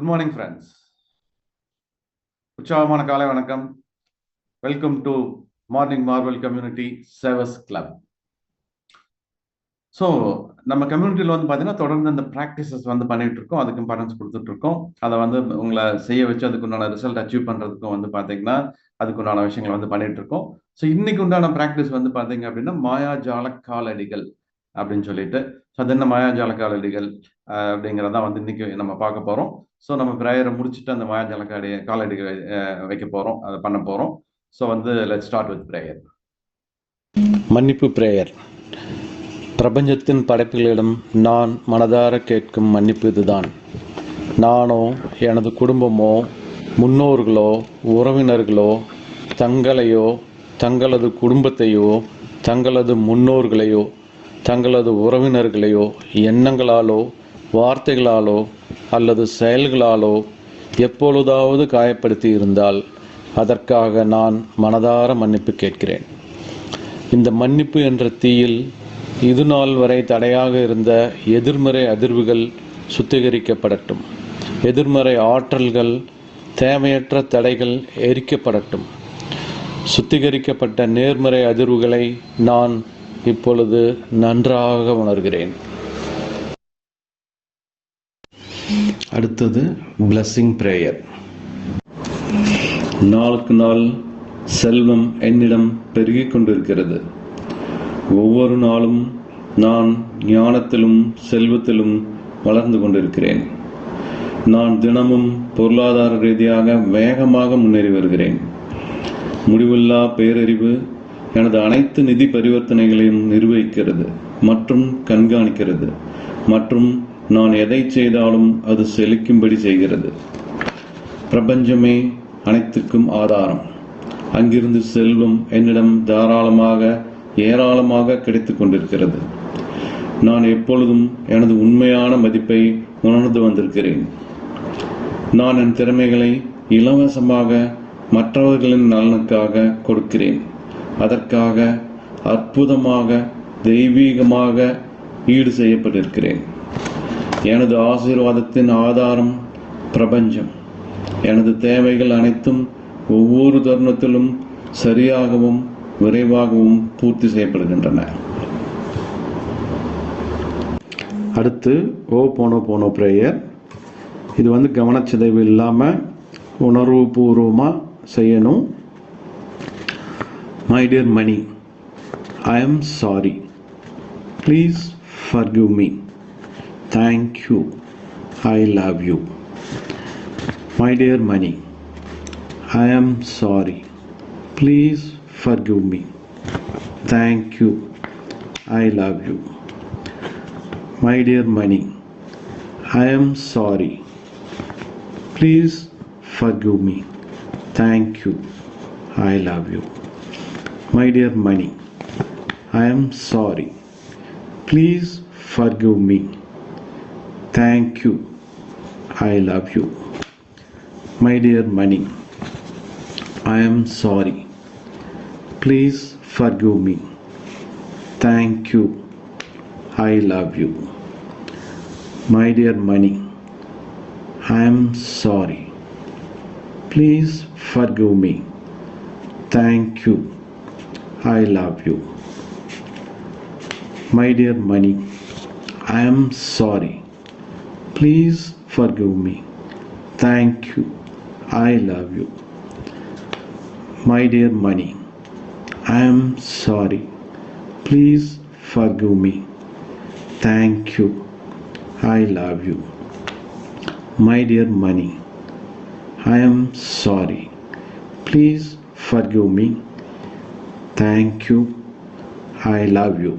Good morning, friends. உற்சாகமான காலை வணக்கம். Welcome to morning Marvel community savers club. So நம்ம கம்யூனிட்டியில் பார்த்தீங்கன்னா தொடர்ந்து அந்த ப்ராக்டிசஸ் பண்ணிட்டு இருக்கோம். அதுக்கு இம்பார்ட்டன்ஸ் கொடுத்துட்டு இருக்கோம். அதை உங்களை செய்ய வச்சு அதுக்குண்டான ரிசல்ட் அச்சீவ் பண்ணுறதுக்கும் பார்த்தீங்கன்னா அதுக்குண்டான விஷயங்கள் பண்ணிட்டு இருக்கோம். ஸோ இன்னைக்கு உண்டான ப்ராக்டிஸ் பார்த்தீங்க அப்படின்னா மாயாஜால காலடிகள் அப்படின்னு சொல்லிட்டு, ஸோ அது என்ன மாயாஜால காலடிகள் அப்படிங்கிறதான் இன்னைக்கு நம்ம பார்க்க போகிறோம். ஸோ நம்ம ப்ரேயரை முடிச்சுட்டு அந்த மாயாஜால காலடிகளை வைக்க போகிறோம், அதை பண்ண போகிறோம். So let's start with prayer. மன்னிப்பு பிரேயர். பிரபஞ்சத்தின் படைப்புகளிடம் நான் மனதார கேட்கும் மன்னிப்பு இதுதான். நானோ எனது குடும்பமோ முன்னோர்களோ உறவினர்களோ தங்களையோ தங்களது குடும்பத்தையோ தங்களது முன்னோர்களையோ தங்களது உறவினர்களையோ எண்ணங்களாலோ வார்த்தைகளாலோ அல்லது செயல்களாலோ எப்பொழுதாவது காயப்படுத்தி இருந்தால் அதற்காக நான் மனதார மன்னிப்பு கேட்கிறேன். இந்த மன்னிப்பு என்ற தீயில் இது நாள் வரை தடையாக இருந்த எதிர்மறை அதிர்வுகள் சுத்திகரிக்கப்படட்டும். எதிர்மறை ஆற்றல்கள், தேவையற்ற தடைகள் எரிக்கப்படட்டும். சுத்திகரிக்கப்பட்ட நேர்மறை அதிர்வுகளை நான் இப்பொழுது நன்றாக உணர்கிறேன். அடுத்தது பிளெஸிங் பிரேயர். நாளுக்கு நாள் செல்வம் என்னிடம் பெருகிக் கொண்டிருக்கிறது. ஒவ்வொரு நாளும் நான் ஞானத்திலும் செல்வத்திலும் வளர்ந்து கொண்டிருக்கிறேன். நான் தினமும் பொருளாதார ரீதியாக வேகமாக முன்னேறி வருகிறேன். முடிவில்லா பேரறிவு எனது அனைத்து நிதி பரிவர்த்தனைகளையும் நிர்வகிக்கிறது மற்றும் கண்காணிக்கிறது மற்றும் நான் எதை செய்தாலும் அது செழிக்கும்படி செய்கிறது. பிரபஞ்சமே அனைத்துக்கும் ஆதாரம். அங்கிருந்து செல்வம் என்னிடம் தாராளமாக ஏராளமாக கிடைத்து கொண்டிருக்கிறது. நான் எப்பொழுதும் எனது உண்மையான மதிப்பை உணர்ந்து வந்திருக்கிறேன். நான் என் திறமைகளை இலவசமாக மற்றவர்களின் நலனுக்காக கொடுக்கிறேன். அதற்காக அற்புதமாக தெய்வீகமாக ஈடு செய்யப்பட்டிருக்கிறேன். எனது ஆசீர்வாதத்தின் ஆதாரம் பிரபஞ்சம். எனது தேவைகள் அனைத்தும் ஒவ்வொரு தருணத்திலும் சரியாகவும் விரைவாகவும் பூர்த்தி செய்யப்படுகின்றன. அடுத்து ஓ போனோ போனோ பிரேயர். இது கவனச்சிதைவு இல்லாமல் உணர்வு பூர்வமாக செய்யணும். My dear money, I am sorry. Please forgive me. Thank you. I love you. My dear money, I am sorry. Please forgive me. Thank you. I love you. My dear money, I am sorry. Please forgive me. Thank you. I love you. My dear money, I am sorry. Please forgive me. Thank you. I love you. My dear money, I am sorry. Please forgive me. Thank you. I love you. My dear money, I am sorry. Please forgive me. Thank you. I love you. My dear money, I am sorry. Please forgive me. Thank you. I love you. My dear money, I am sorry. Please forgive me. Thank you. I love you. My dear money, I am sorry. Please forgive me. Thank you. I love you.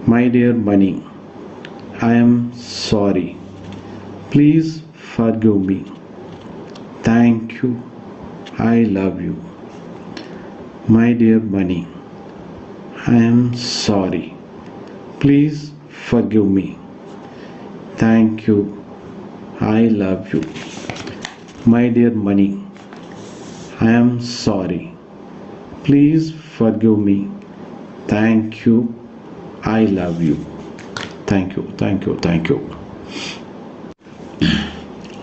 My dear money, I am sorry. Please forgive me. Thank you. I love you. My dear money, I am sorry. Please forgive me. Thank you. I love you. My dear money, I am sorry. Please forgive me. Thank you. I love you. Thank you. Thank you. Thank you.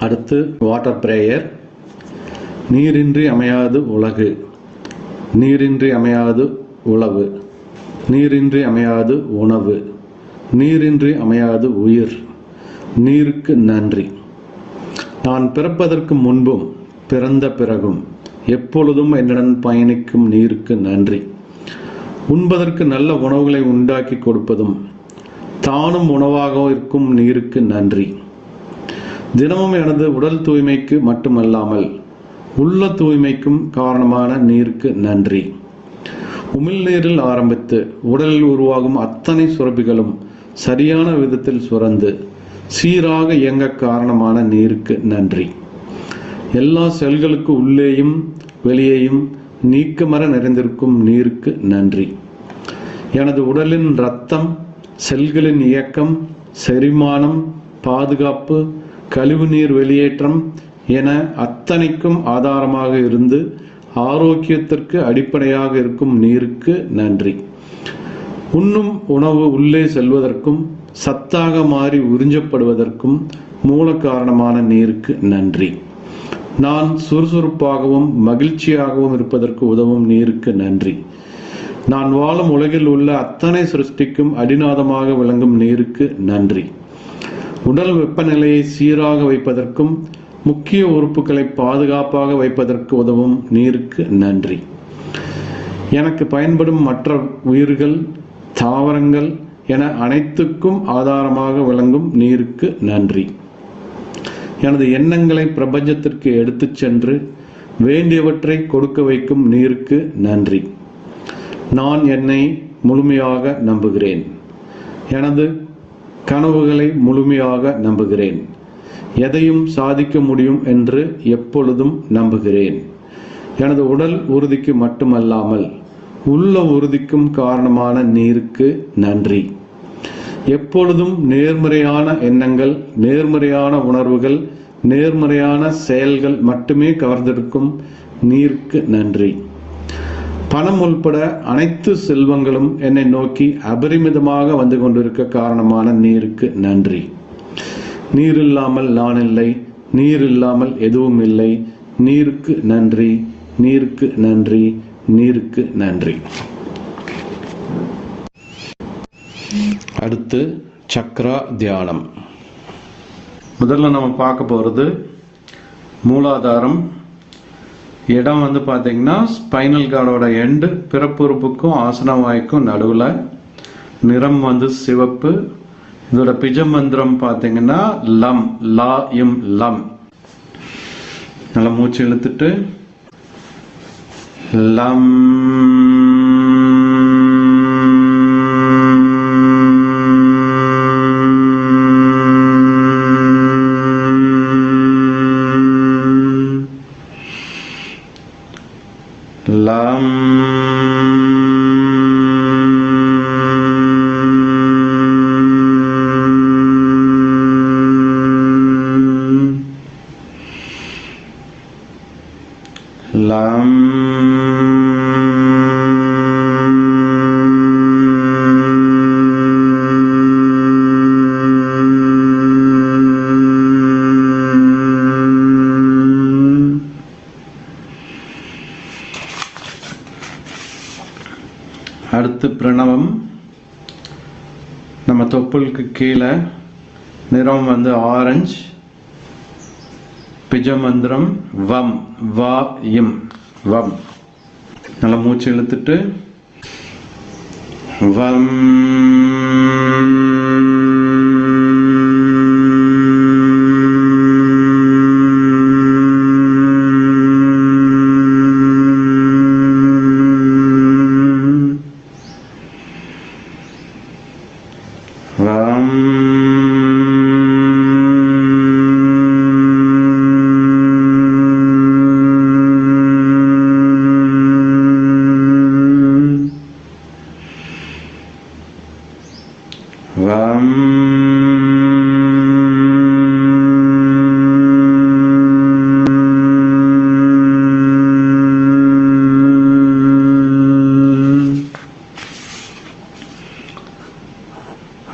அடுத்து water prayer. நீரின்றி அமையாது உலகு, நீரின்றி அமையாது உழவு, நீரின்றி அமையாது உணவு, நீரின்றி அமையாது உயிர், நீருக்கு நன்றி. நான் பிறப்பதற்கு முன்பும் பிறந்த பிறகும் எப்பொழுதும் என்னுடன் பயணிக்கும் நீருக்கு நன்றி. உண்பதற்கு நல்ல உணவுகளை உண்டாக்கி கொடுப்பதும் தானும் உணவாக இருக்கும் நீருக்கு நன்றி. தினமும் எனது உடல் தூய்மைக்கு மட்டுமல்லாமல் உள்ள தூய்மைக்கும் காரணமான நீருக்கு நன்றி. உமிழ்நீரில் ஆரம்பித்து உடலில் உருவாகும் அத்தனை சுரப்பிகளும் சரியான விதத்தில் சுரந்து சீராக இயங்க காரணமான நீருக்கு நன்றி. எல்லா செல்களுக்கு உள்ளேயும் வெளியேயும் நீக்கமர நிறைந்திருக்கும் நீருக்கு நன்றி. எனது உடலின் இரத்தம், செல்களின் இயக்கம், செரிமானம், பாதுகாப்பு, கழிவுநீர் வெளியேற்றம் என அத்தனைக்கும் ஆதாரமாக இருந்து ஆரோக்கியத்திற்கு அடிப்படையாக இருக்கும் நீருக்கு நன்றி. உண்ணும் உணவு உள்ளே செல்வதற்கும் சத்தாக மாறி உறிஞ்சப்படுவதற்கும் மூல காரணமான நீருக்கு நன்றி. நான் சுறுசுறுப்பாகவும் மகிழ்ச்சியாகவும் இருப்பதற்கு உதவும் நீருக்கு நன்றி. நான் வாழும் உலகில் உள்ள அத்தனை சிருஷ்டிக்கும் அடிநாதமாக விளங்கும் நீருக்கு நன்றி. உடல் வெப்பநிலையை சீராக வைப்பதற்கும் முக்கிய உறுப்புகளை பாதுகாப்பாக வைப்பதற்கு உதவும் நீருக்கு நன்றி. எனக்கு பயன்படும் மற்ற உயிர்கள், தாவரங்கள் என அனைத்துக்கும் ஆதாரமாக விளங்கும் நீருக்கு நன்றி. எனது எண்ணங்களை பிரபஞ்சத்திற்கு எடுத்துச் சென்று வேண்டியவற்றை கொடுக்க வைக்கும் நீருக்கு நன்றி. நான் என்னை முழுமையாக நம்புகிறேன். எனது கனவுகளை முழுமையாக நம்புகிறேன். எதையும் சாதிக்க முடியும் என்று எப்பொழுதும் நம்புகிறேன். எனது உடல் உறுதிக்கு மட்டுமல்லாமல் உள்ள உறுதிக்கும் காரணமான நீருக்கு நன்றி. எப்பொழுதும் நேர்மறையான எண்ணங்கள், நேர்மறையான உணர்வுகள், நேர்மறையான செயல்கள் மட்டுமே கவர்ந்தெடுக்கும் நீருக்கு நன்றி. பணம் உள்பட அனைத்து செல்வங்களும் என்னை நோக்கி அபரிமிதமாக வந்து கொண்டிருக்க காரணமான நீருக்கு நன்றி. நீர் இல்லாமல் நான் இல்லை, நீர் இல்லாமல் எதுவும் இல்லை. நீருக்கு நன்றி, நீருக்கு நன்றி, நீருக்கு நன்றி. அடுத்து சக்ரா தியானம். முதல்ல நம்ம பார்க்க போகிறது மூலாதாரம். இடம் வந்து பார்த்தீங்கன்னா ஸ்பைனல் கார்டோட எண்டு, பிறப்புறுப்புக்கும் ஆசனவாய்க்கும் நடுவில். நிறம் வந்து சிவப்பு. இதோட பிஜ மந்திரம் பார்த்தீங்கன்னா லம், லா இம் லம். நல்லா மூச்சு இழுத்துட்டு லம் லம் லம் அடுத்து பிரணவம். நம்ம தொப்புளுக்கு கீழே நிறம் வந்து ஆரஞ்சு. பிஜ மந்திரம் வம், வா இம் வம். நல்லா மூச்சு இழுத்துட்டு வம் வம் வம்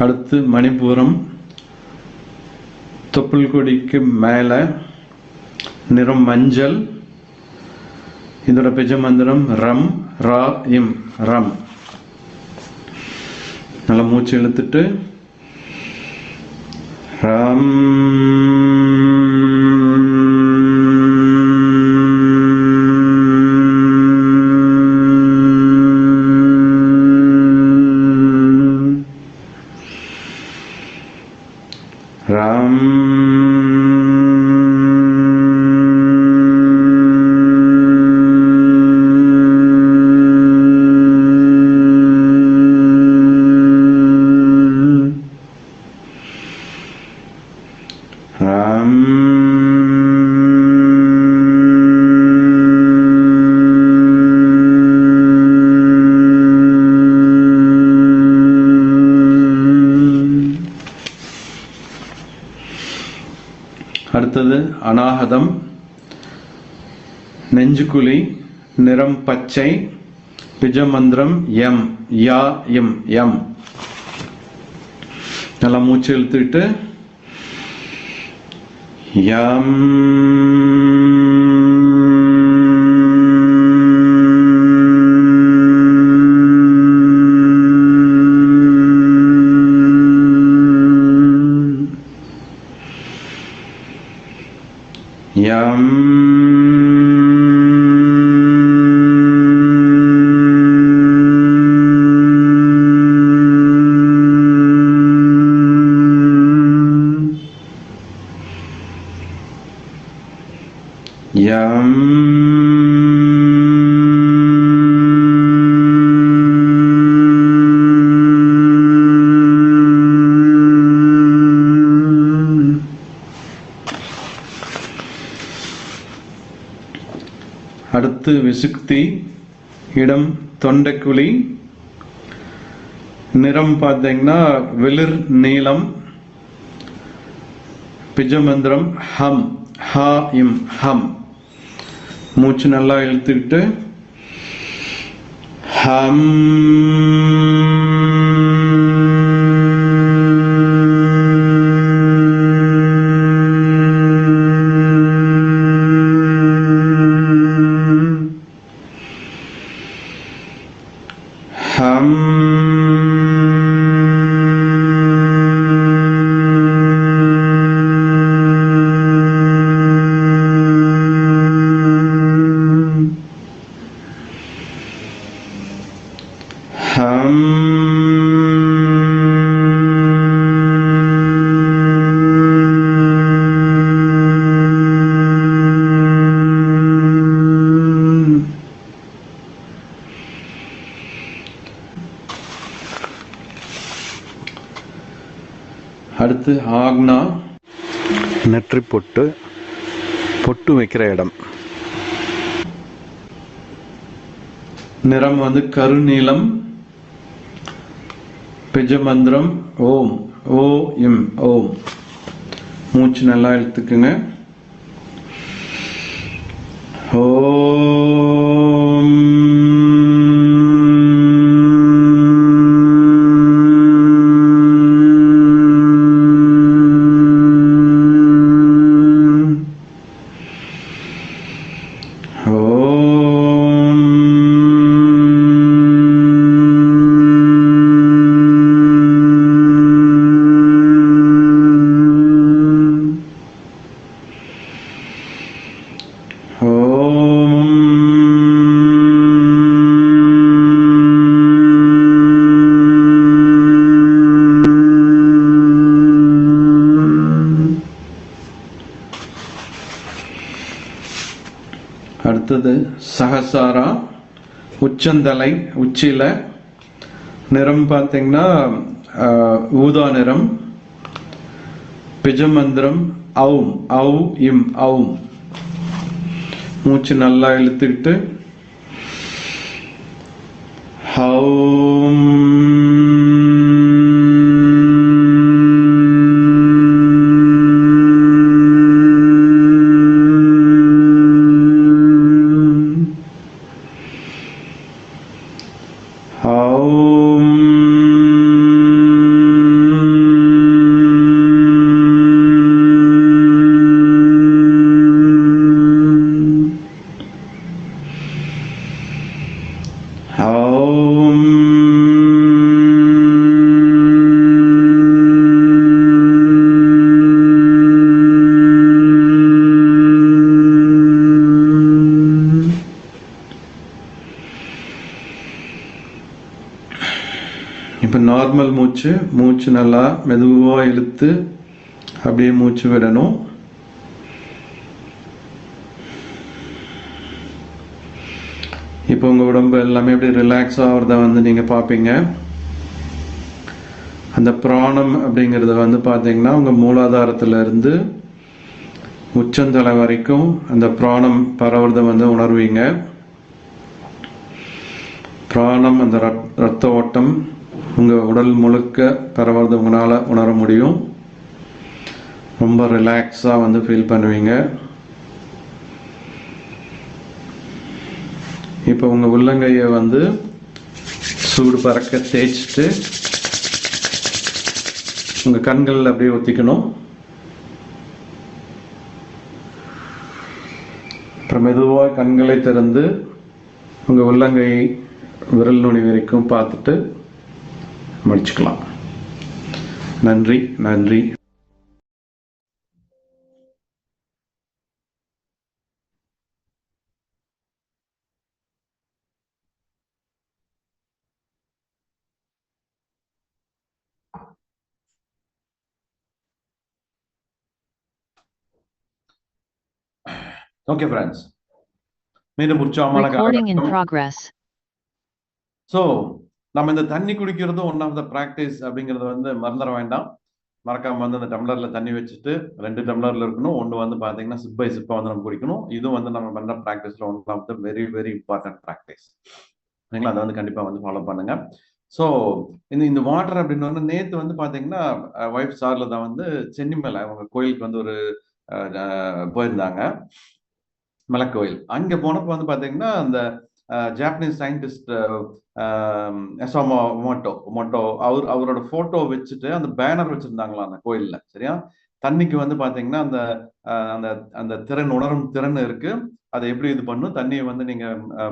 அடுத்து மணிபூரம். தொப்புள் கொடிக்கு மேலே நிறம் மஞ்சள். இதோட பிஜ மந்திரம் ரம் ரா இம் ரம். நல்லா மூச்சு இழுத்துட்டு ரம் ரம் அடுத்தது அநாகதம். நெஞ்சுக்குழி நிறம் பச்சை. பிஜமந்திரம் எம் யா இம் எம். நல்லா மூச்சு இழுத்துக்கிட்டு யம் யம் யம் அடுத்து விசுக்தி. இடம் தொண்டைக்குழி. நிறம் பார்த்தீங்கன்னா வெளிர் நீலம். பிஜமந்திரம் ஹம் ஹா இம் ஹம். மூச்சு நல்லா இழுத்துக்கிட்டு ஹம் ஹம் ஹம் அடுத்து ஆக்னா. நெற்றி பொட்டு. பொட்டு வைக்கிற இடம். நிறம் வந்து கருநீலம். பிஜமந்திரம் ஓம் ஓ இம் ஓம். மூச்சு நல்லா இழுத்துக்குங்க. ஓம் அடுத்தது சகசாரா. உச்சந்தலை உச்சியில. நிறம் பார்த்தீங்கன்னா ஊதா நிறம். பிஜமந்திரம் ஔம் ஔ இம் ஔம். மூச்சு நல்லா இழுத்துக்கிட்டு ஹௌம் ஹௌம் நார்மல் மூச்சு, மூச்சு நல்லா மெதுவாக இழுத்து அப்படியே மூச்சு விடணும். இப்போ உங்கள் உடம்பு எல்லாமே அப்படியே ரிலாக்ஸ் ஆகிறத வந்து நீங்கள் பார்ப்பீங்க. அந்த பிராணம் அப்படிங்கிறத வந்து பார்த்தீங்கன்னா உங்கள் மூலாதாரத்திலிருந்து உச்சந்தலை வரைக்கும் அந்த பிராணம் பரவுறதை வந்து உணர்வீங்க. பிராணம் அந்த ரத்த ஓட்டம் உங்கள் உடல் முழுக்க பரவுறதை உங்களால் உணர முடியும். ரொம்ப ரிலாக்ஸாக வந்து ஃபீல் பண்ணுவீங்க. இப்போ உங்கள் உள்ளங்கையை வந்து சூடு பறக்க தேய்ச்சிட்டு உங்கள் கண்களில் அப்படியே ஒத்திக்கணும். அப்புறம் மெதுவாக கண்களை திறந்து உங்கள் உள்ளங்கை விரல் நுனி வரைக்கும் பார்த்துட்டு முடிச்சுக்கலாம். நன்றி நன்றி. ஓகே ஃப்ரெண்ட்ஸ், மீண்டும் உற்சாகமான Recording in காலகட்டம். progress. ஸோ நம்ம இந்த தண்ணி குடிக்கிறது ஒன் ஆஃப் த ப்ராக்டிஸ் அப்படிங்கிறத வந்து மறந்துட வேண்டாம். மறக்காம வந்து அந்த டம்ளர்ல தண்ணி வச்சுட்டு 2 டம்ளர்ல இருக்கணும். ஒன்று வந்து பார்த்தீங்கன்னா சிப் பை சிப்பாக வந்து நம்ம குடிக்கணும். இதுவும் வந்து நம்ம பண்ணுற ப்ராக்டிஸ்ல one of the very very important practice. சரிங்களா? அதை வந்து கண்டிப்பாக வந்து ஃபாலோ பண்ணுங்க. ஸோ இந்த வாட்டர் அப்படின்னு வந்து நேற்று வந்து பார்த்தீங்கன்னா ஒய்ஃப் சார்ல தான் வந்து சென்னிமலை அவங்க கோயிலுக்கு வந்து ஒரு போயிருந்தாங்க, மலைக்கோயில். அங்கே போனப்போ வந்து பார்த்தீங்கன்னா அந்த ஜாப்பனீஸ் சயின்டிஸ்ட் மோட்டோ அவரோட போட்டோ வச்சுட்டு அந்த பேனர் வச்சிருந்தாங்களா அந்த கோயில்ல. சரியா? தண்ணிக்கு வந்து பாத்தீங்கன்னா அந்த அந்த அந்த திறன், உணரும் திறன் இருக்கு. அதை எப்படி இது பண்ணும், தண்ணியை வந்து நீங்க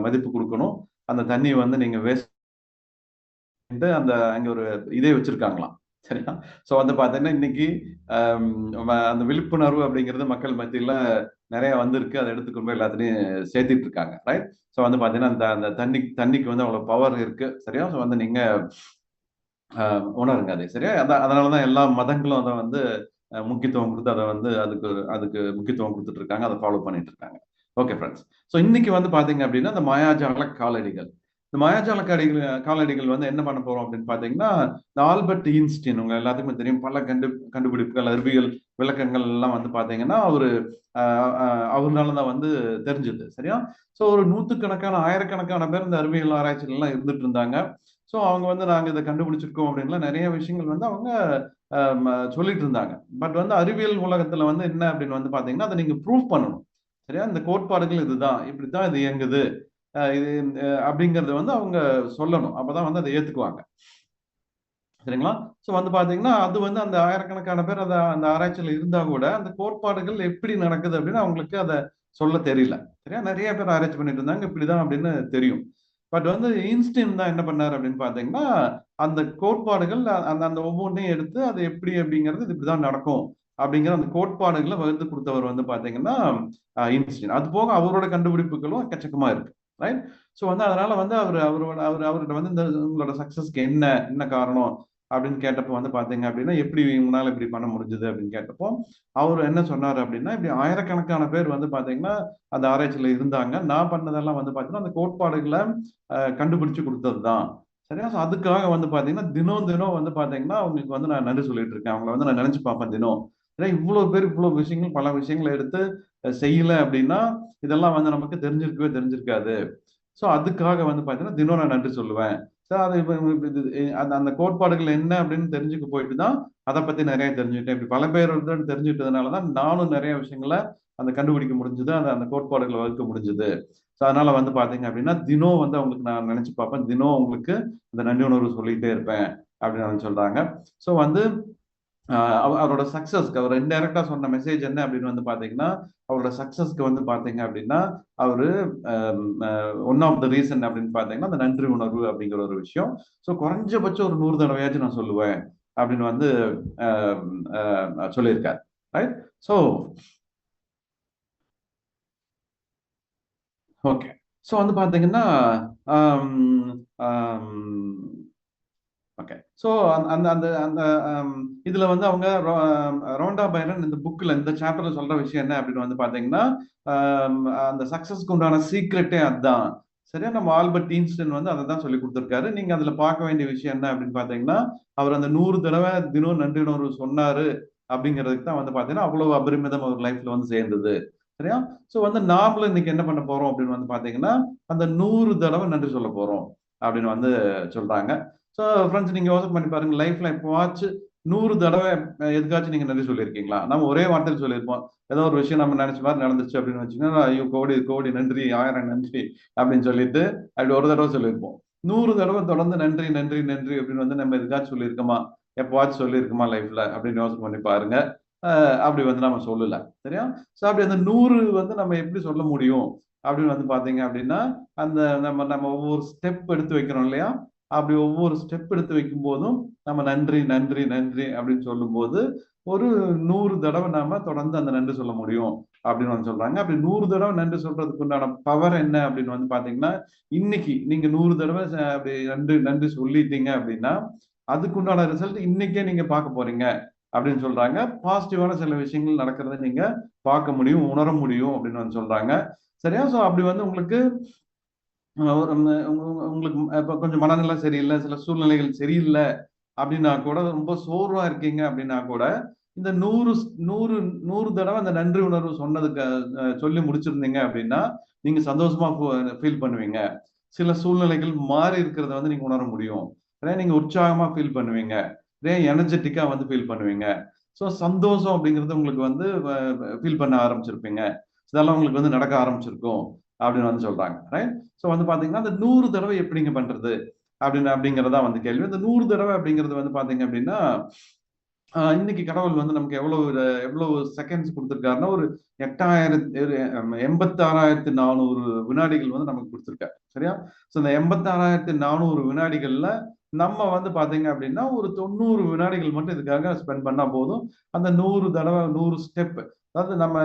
மதிப்பு கொடுக்கணும், அந்த தண்ணியை வந்து நீங்க வேஸ்ட் அந்த அங்க ஒரு இதே வச்சிருக்காங்களாம். சரியா? ஸோ வந்து பாத்தீங்கன்னா இன்னைக்கு அந்த விழிப்புணர்வு அப்படிங்கிறது மக்கள் மத்தியில நிறைய வந்திருக்கு. அதை எடுத்துக்கொண்டு போய் எல்லாத்துலையும் சேர்த்துட்டு இருக்காங்க. ரைட்? ஸோ வந்து பார்த்தீங்கன்னா அந்த தண்ணிக்கு வந்து அவ்வளோ பவர் இருக்கு. சரியா? ஸோ வந்து நீங்க உணருங்க அதை. சரியா? அதனால தான் எல்லா மதங்களும் அதை வந்து முக்கியத்துவம் கொடுத்து அதை வந்து அதுக்கு முக்கியத்துவம் கொடுத்துட்டு இருக்காங்க, அதை ஃபாலோ பண்ணிட்டு இருக்காங்க. ஓகே ஃப்ரெண்ட்ஸ், ஸோ இன்னைக்கு வந்து பார்த்தீங்க அப்படின்னா இந்த மாயாஜால காலடிகள். இந்த மாயாஜால காலடிகள் வந்து என்ன பண்ண போறோம் அப்படின்னு பார்த்தீங்கன்னா, இந்த ஆல்பர்ட் ஐன்ஸ்டீன் உங்க எல்லாத்துக்குமே தெரியும். பல கண்டுபிடிப்புகள், அறிவியல் விளக்கங்கள் எல்லாம் வந்து பார்த்தீங்கன்னா அவர்னால தான் வந்து தெரிஞ்சது. சரியா? ஸோ ஒரு நூற்றுக்கணக்கான ஆயிரக்கணக்கான பேர் இந்த அறிவியல் ஆராய்ச்சிகள் எல்லாம் இருந்துட்டு இருந்தாங்க. ஸோ அவங்க வந்து நாங்கள் இதை கண்டுபிடிச்சிருக்கோம் அப்படின்லாம் நிறைய விஷயங்கள் வந்து அவங்க சொல்லிட்டு இருந்தாங்க. பட் வந்து அறிவியல் உலகத்துல வந்து என்ன அப்படின்னு வந்து பாத்தீங்கன்னா அதை நீங்க ப்ரூவ் பண்ணணும். சரியா? இந்த கோட்பாடுகள் இதுதான், இப்படித்தான் இது இயங்குது, இது அப்படிங்கறத வந்து அவங்க சொல்லணும். அப்பதான் வந்து அதை ஏத்துக்குவாங்க. சரிங்களா? ஸோ வந்து பாத்தீங்கன்னா அது வந்து அந்த ஆயிரக்கணக்கான பேர் அந்த ஆராய்ச்சியில இருந்தா கூட அந்த கோட்பாடுகள் எப்படி நடக்குது அப்படின்னு அவங்களுக்கு அதை சொல்ல தெரியல. சரியா? நிறைய பேர் ஆராய்ச்சி பண்ணிட்டு இருந்தாங்க, இப்படிதான் அப்படின்னு தெரியும். பட் வந்து ஐன்ஸ்டீன் தான் என்ன பண்ணாரு அப்படின்னு பாத்தீங்கன்னா அந்த கோட்பாடுகள் அந்த ஒவ்வொன்றையும் எடுத்து அது எப்படி அப்படிங்கிறது இது இப்படிதான் நடக்கும் அப்படிங்கிற அந்த கோட்பாடுகளை வகுத்து கொடுத்தவர் வந்து பாத்தீங்கன்னா ஐன்ஸ்டீன். அது போக அவரோட கண்டுபிடிப்புகளும் எக்கச்சக்கமா இருக்கு. ரைட்? ஸோ வந்து அதனால வந்து அவர்கிட்ட வந்து இந்த உங்களோட சக்சஸ்க்கு என்ன காரணம் அப்படின்னு கேட்டப்போ வந்து பாத்தீங்க அப்படின்னா எப்படி உங்களால இப்படி பண்ண முடிஞ்சது அப்படின்னு கேட்டப்போ அவர் என்ன சொன்னார் அப்படின்னா, இப்படி ஆயிரக்கணக்கான பேர் வந்து பாத்தீங்கன்னா அந்த ஆராய்ச்சியில இருந்தாங்க. நான் பண்ணதெல்லாம் வந்து பாத்தீங்கன்னா அந்த கோட்பாடுகளை கண்டுபிடிச்சு கொடுத்தது தான். சரியா? ஸோ அதுக்காக வந்து பாத்தீங்கன்னா தினம் வந்து பாத்தீங்கன்னா அவங்களுக்கு வந்து நான் நன்றி சொல்லிட்டு இருக்கேன். அவங்கள வந்து நான் நினைச்சு பார்ப்பேன் தினம். ஏன்னா இவ்வளவு பேர் இவ்வளவு விஷயங்கள், பல விஷயங்களை எடுத்து செய்யல அப்படின்னா இதெல்லாம் வந்து நமக்கு தெரிஞ்சிருக்காது. ஸோ அதுக்காக வந்து பாத்தீங்கன்னா தினம் நான் நன்றி சொல்லுவேன். சார் அது அந்த கோட்பாடுகள் என்ன அப்படின்னு தெரிஞ்சுக்க போயிட்டு தான் அதை பத்தி நிறைய தெரிஞ்சுக்கிட்டேன். இப்படி பல பேர் தெரிஞ்சுக்கிட்டதுனால தான் நானும் நிறைய விஷயங்களை அந்த கண்டுபிடிக்க முடிஞ்சது, அந்த கோட்பாடுகளை வகுக்க முடிஞ்சது. ஸோ அதனால வந்து பாத்தீங்க அப்படின்னா தினம் வந்து அவங்களுக்கு நான் நினைச்சு பார்ப்பேன், தினம் உங்களுக்கு அந்த நன்றி உணர்வு சொல்லிட்டே இருப்பேன் அப்படின்னு சொல்றாங்க. ஸோ வந்து அவரோட சக்சஸ்க்கு அவர் இன்டைரக்டா சொன்ன மெசேஜ் என்ன அப்படின்னு வந்து பாத்தீங்கன்னா அவரோட சக்சஸ்க்கு வந்து பாத்தீங்க அப்படின்னா அவரு ஒன் ஆஃப் த ரீசன் அப்படின்னு பாத்தீங்கன்னா அந்த நன்றி உணர்வு அப்படிங்கிற ஒரு விஷயம். ஸோ குறைஞ்சபட்சம் ஒரு 100 தடவையாச்சும் நான் சொல்லுவேன் அப்படின்னு வந்து சொல்லியிருக்காரு. ரைட்? So okay. ஸோ வந்து பாத்தீங்கன்னா ஓகே. ஸோ அந்த அந்த அந்த இதுல வந்து அவங்க ரோண்டா பைரன் இந்த புக்ல இந்த சாப்டர்ல சொல்ற விஷயம் என்ன அப்படின்னு வந்து பாத்தீங்கன்னா, அந்த சக்சஸ்க்கு உண்டான சீக்ரெட்டே அதுதான். சரியா? நம்ம ஆல்பர்ட் ஐன்ஸ்டைன் வந்து அதை தான் சொல்லி கொடுத்துருக்காரு. நீங்க அதுல பார்க்க வேண்டிய விஷயம் என்ன அப்படின்னு பாத்தீங்கன்னா, அவர் அந்த 100 தடவை தினம் நன்றி உணர்வு சொன்னாரு அப்படிங்கிறதுக்கு தான் வந்து பாத்தீங்கன்னா அவ்வளவு அபரிமிதம் அவர் லைஃப்ல வந்து சேர்ந்தது. சரியா? ஸோ வந்து நாமளும் இன்னைக்கு என்ன பண்ண போறோம் அப்படின்னு வந்து பாத்தீங்கன்னா, அந்த 100 தடவை நன்றி சொல்ல போறோம் அப்படின்னு வந்து சொல்றாங்க. ஸோ ஃப்ரெண்ட்ஸ், நீங்க யோசனை பண்ணி பாருங்க, லைஃப்ல எப்போவாச்சும் 100 தடவை எதுக்காச்சும் நீங்க நன்றி சொல்லியிருக்கீங்களா? நம்ம ஒரே வார்த்தையில் சொல்லியிருப்போம். ஏதோ ஒரு விஷயம் நம்ம நினைச்ச மாதிரி நடந்துச்சு அப்படின்னு வச்சுக்கோங்க, ஐயோ கோடி கோடி நன்றி, 1000 நன்றி அப்படின்னு சொல்லிட்டு அப்படி ஒரு தடவை சொல்லியிருப்போம். 100 தடவை தொடர்ந்து நன்றி நன்றி நன்றி அப்படின்னு வந்து நம்ம எதுக்காச்சும் சொல்லியிருக்கோமா? எப்போவாச்சும் சொல்லியிருக்குமா லைஃப்ல அப்படின்னு யோசனை பண்ணி பாருங்க. அப்படி வந்து நம்ம சொல்லல. சரியா? ஸோ அப்படி அந்த 100 வந்து நம்ம எப்படி சொல்ல முடியும் அப்படின்னு வந்து பாத்தீங்க அப்படின்னா, அந்த நம்ம நம்ம ஒவ்வொரு ஸ்டெப் எடுத்து வைக்கிறோம் இல்லையா? அப்படி ஒவ்வொரு ஸ்டெப் எடுத்து வைக்கும் போதும் நம்ம நன்றி நன்றி நன்றி அப்படின்னு சொல்லும்போது ஒரு 100 தடவை நாம தொடர்ந்து அந்த நன்றி சொல்ல முடியும் அப்படின்னு வந்து சொல்றாங்க. அப்படி 100 தடவை நன்றி சொல்றதுக்கு உண்டான பவர் என்ன அப்படின்னு வந்து பாத்தீங்கன்னா, இன்னைக்கு நீங்க 100 தடவை அப்படி நன்றி நன்றி சொல்லிட்டீங்க அப்படின்னா அதுக்கு உண்டான ரிசல்ட் இன்னைக்கே நீங்க பார்க்க போறீங்க அப்படின்னு சொல்றாங்க. பாசிட்டிவான சில விஷயங்கள் நடக்கிறத நீங்க பார்க்க முடியும், உணர முடியும் அப்படின்னு வந்து சொல்றாங்க. சரியா? ஸோ அப்படி வந்து உங்களுக்கு ஒரு உங்களுக்கு இப்ப கொஞ்சம் மனநிலை சரியில்லை, சில சூழ்நிலைகள் சரியில்லை அப்படின்னா கூட, ரொம்ப சோர்வா இருக்கீங்க அப்படின்னா கூட, இந்த 100 தடவை அந்த நன்றி உணர்வு சொன்னதுக்கு சொல்லி முடிச்சிருந்தீங்க அப்படின்னா நீங்க சந்தோஷமா ஃபீல் பண்ணுவீங்க. சில சூழ்நிலைகள் மாறி இருக்கிறத வந்து நீங்க உணர முடியும். நீங்க உற்சாகமா ஃபீல் பண்ணுவீங்க, எனர்ஜெட்டிக்கா வந்து ஃபீல் பண்ணுவீங்க. ஸோ சந்தோஷம் அப்படிங்கிறது உங்களுக்கு வந்து ஃபீல் பண்ண ஆரம்பிச்சிருப்பீங்க. இதெல்லாம் உங்களுக்கு வந்து நடக்க ஆரம்பிச்சிருக்கும் அப்படின்னு வந்து சொல்றாங்க. ரைட்? ஸோ வந்து பாத்தீங்கன்னா அந்த 100 தடவை எப்படிங்க பண்றது அப்படிங்கிறதா வந்து கேள்வி. இந்த 100 தடவை அப்படிங்கிறது வந்து பாத்தீங்க அப்படின்னா, இன்னைக்கு கடவுள் வந்து நமக்கு எவ்வளவு செகண்ட்ஸ் கொடுத்திருக்காருன்னா, ஒரு 86,400 வினாடிகள் வந்து நமக்கு கொடுத்திருக்காரு. சரியா? ஸோ இந்த 86,400 வினாடிகள்ல நம்ம வந்து பாத்தீங்க அப்படின்னா ஒரு 90 வினாடிகள் மட்டும் இதுக்காக ஸ்பெண்ட் பண்ணா போதும். அந்த 100 தடவை 100 ஸ்டெப், அதாவது நம்ம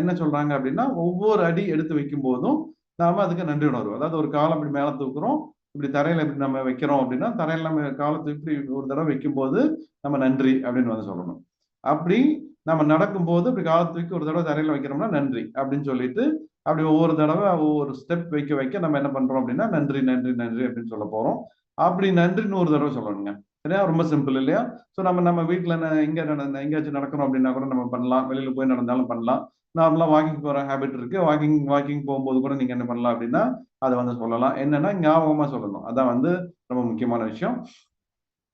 என்ன சொல்றாங்க அப்படின்னா, ஒவ்வொரு அடி எடுத்து வைக்கும் போதும் நாம அதுக்கு நன்றி உணர்வு, அதாவது ஒரு காலம் இப்படி மேல தூக்குறோம், இப்படி தரையில இப்படி நம்ம வைக்கிறோம் அப்படின்னா, தரையில நம்ம காலத்தை இப்படி ஒரு தடவை வைக்கும் போது நம்ம நன்றி அப்படின்னு வந்து சொல்லணும். அப்படி நம்ம நடக்கும்போது இப்படி காலை தூக்கி ஒரு தடவை தரையில வைக்கிறோம்னா நன்றி அப்படின்னு சொல்லிட்டு, அப்படி ஒவ்வொரு தடவை ஒவ்வொரு ஸ்டெப் வைக்க வைக்க நம்ம என்ன பண்றோம் அப்படின்னா நன்றி நன்றி நன்றி அப்படின்னு சொல்ல போறோம். அப்படி நன்றின்னு ஒரு தடவை சொல்லணுங்க. சரியா? ரொம்ப சிம்பிள் இல்லையா? ஸோ நம்ம நம்ம வீட்டில் எங்கேயாச்சும் நடக்கணும் அப்படின்னா கூட நம்ம பண்ணலாம், வெளியில போய் நடந்தாலும் பண்ணலாம். நார்மலா வாக்கிங் போற ஹேபிட் இருக்கு, வாக்கிங் வாக்கிங் போகும்போது கூட நீங்க என்ன பண்ணலாம் அப்படின்னா அதை வந்து சொல்லலாம். என்னன்னா ஞாபகமா சொல்லணும், அதான் வந்து ரொம்ப முக்கியமான விஷயம்.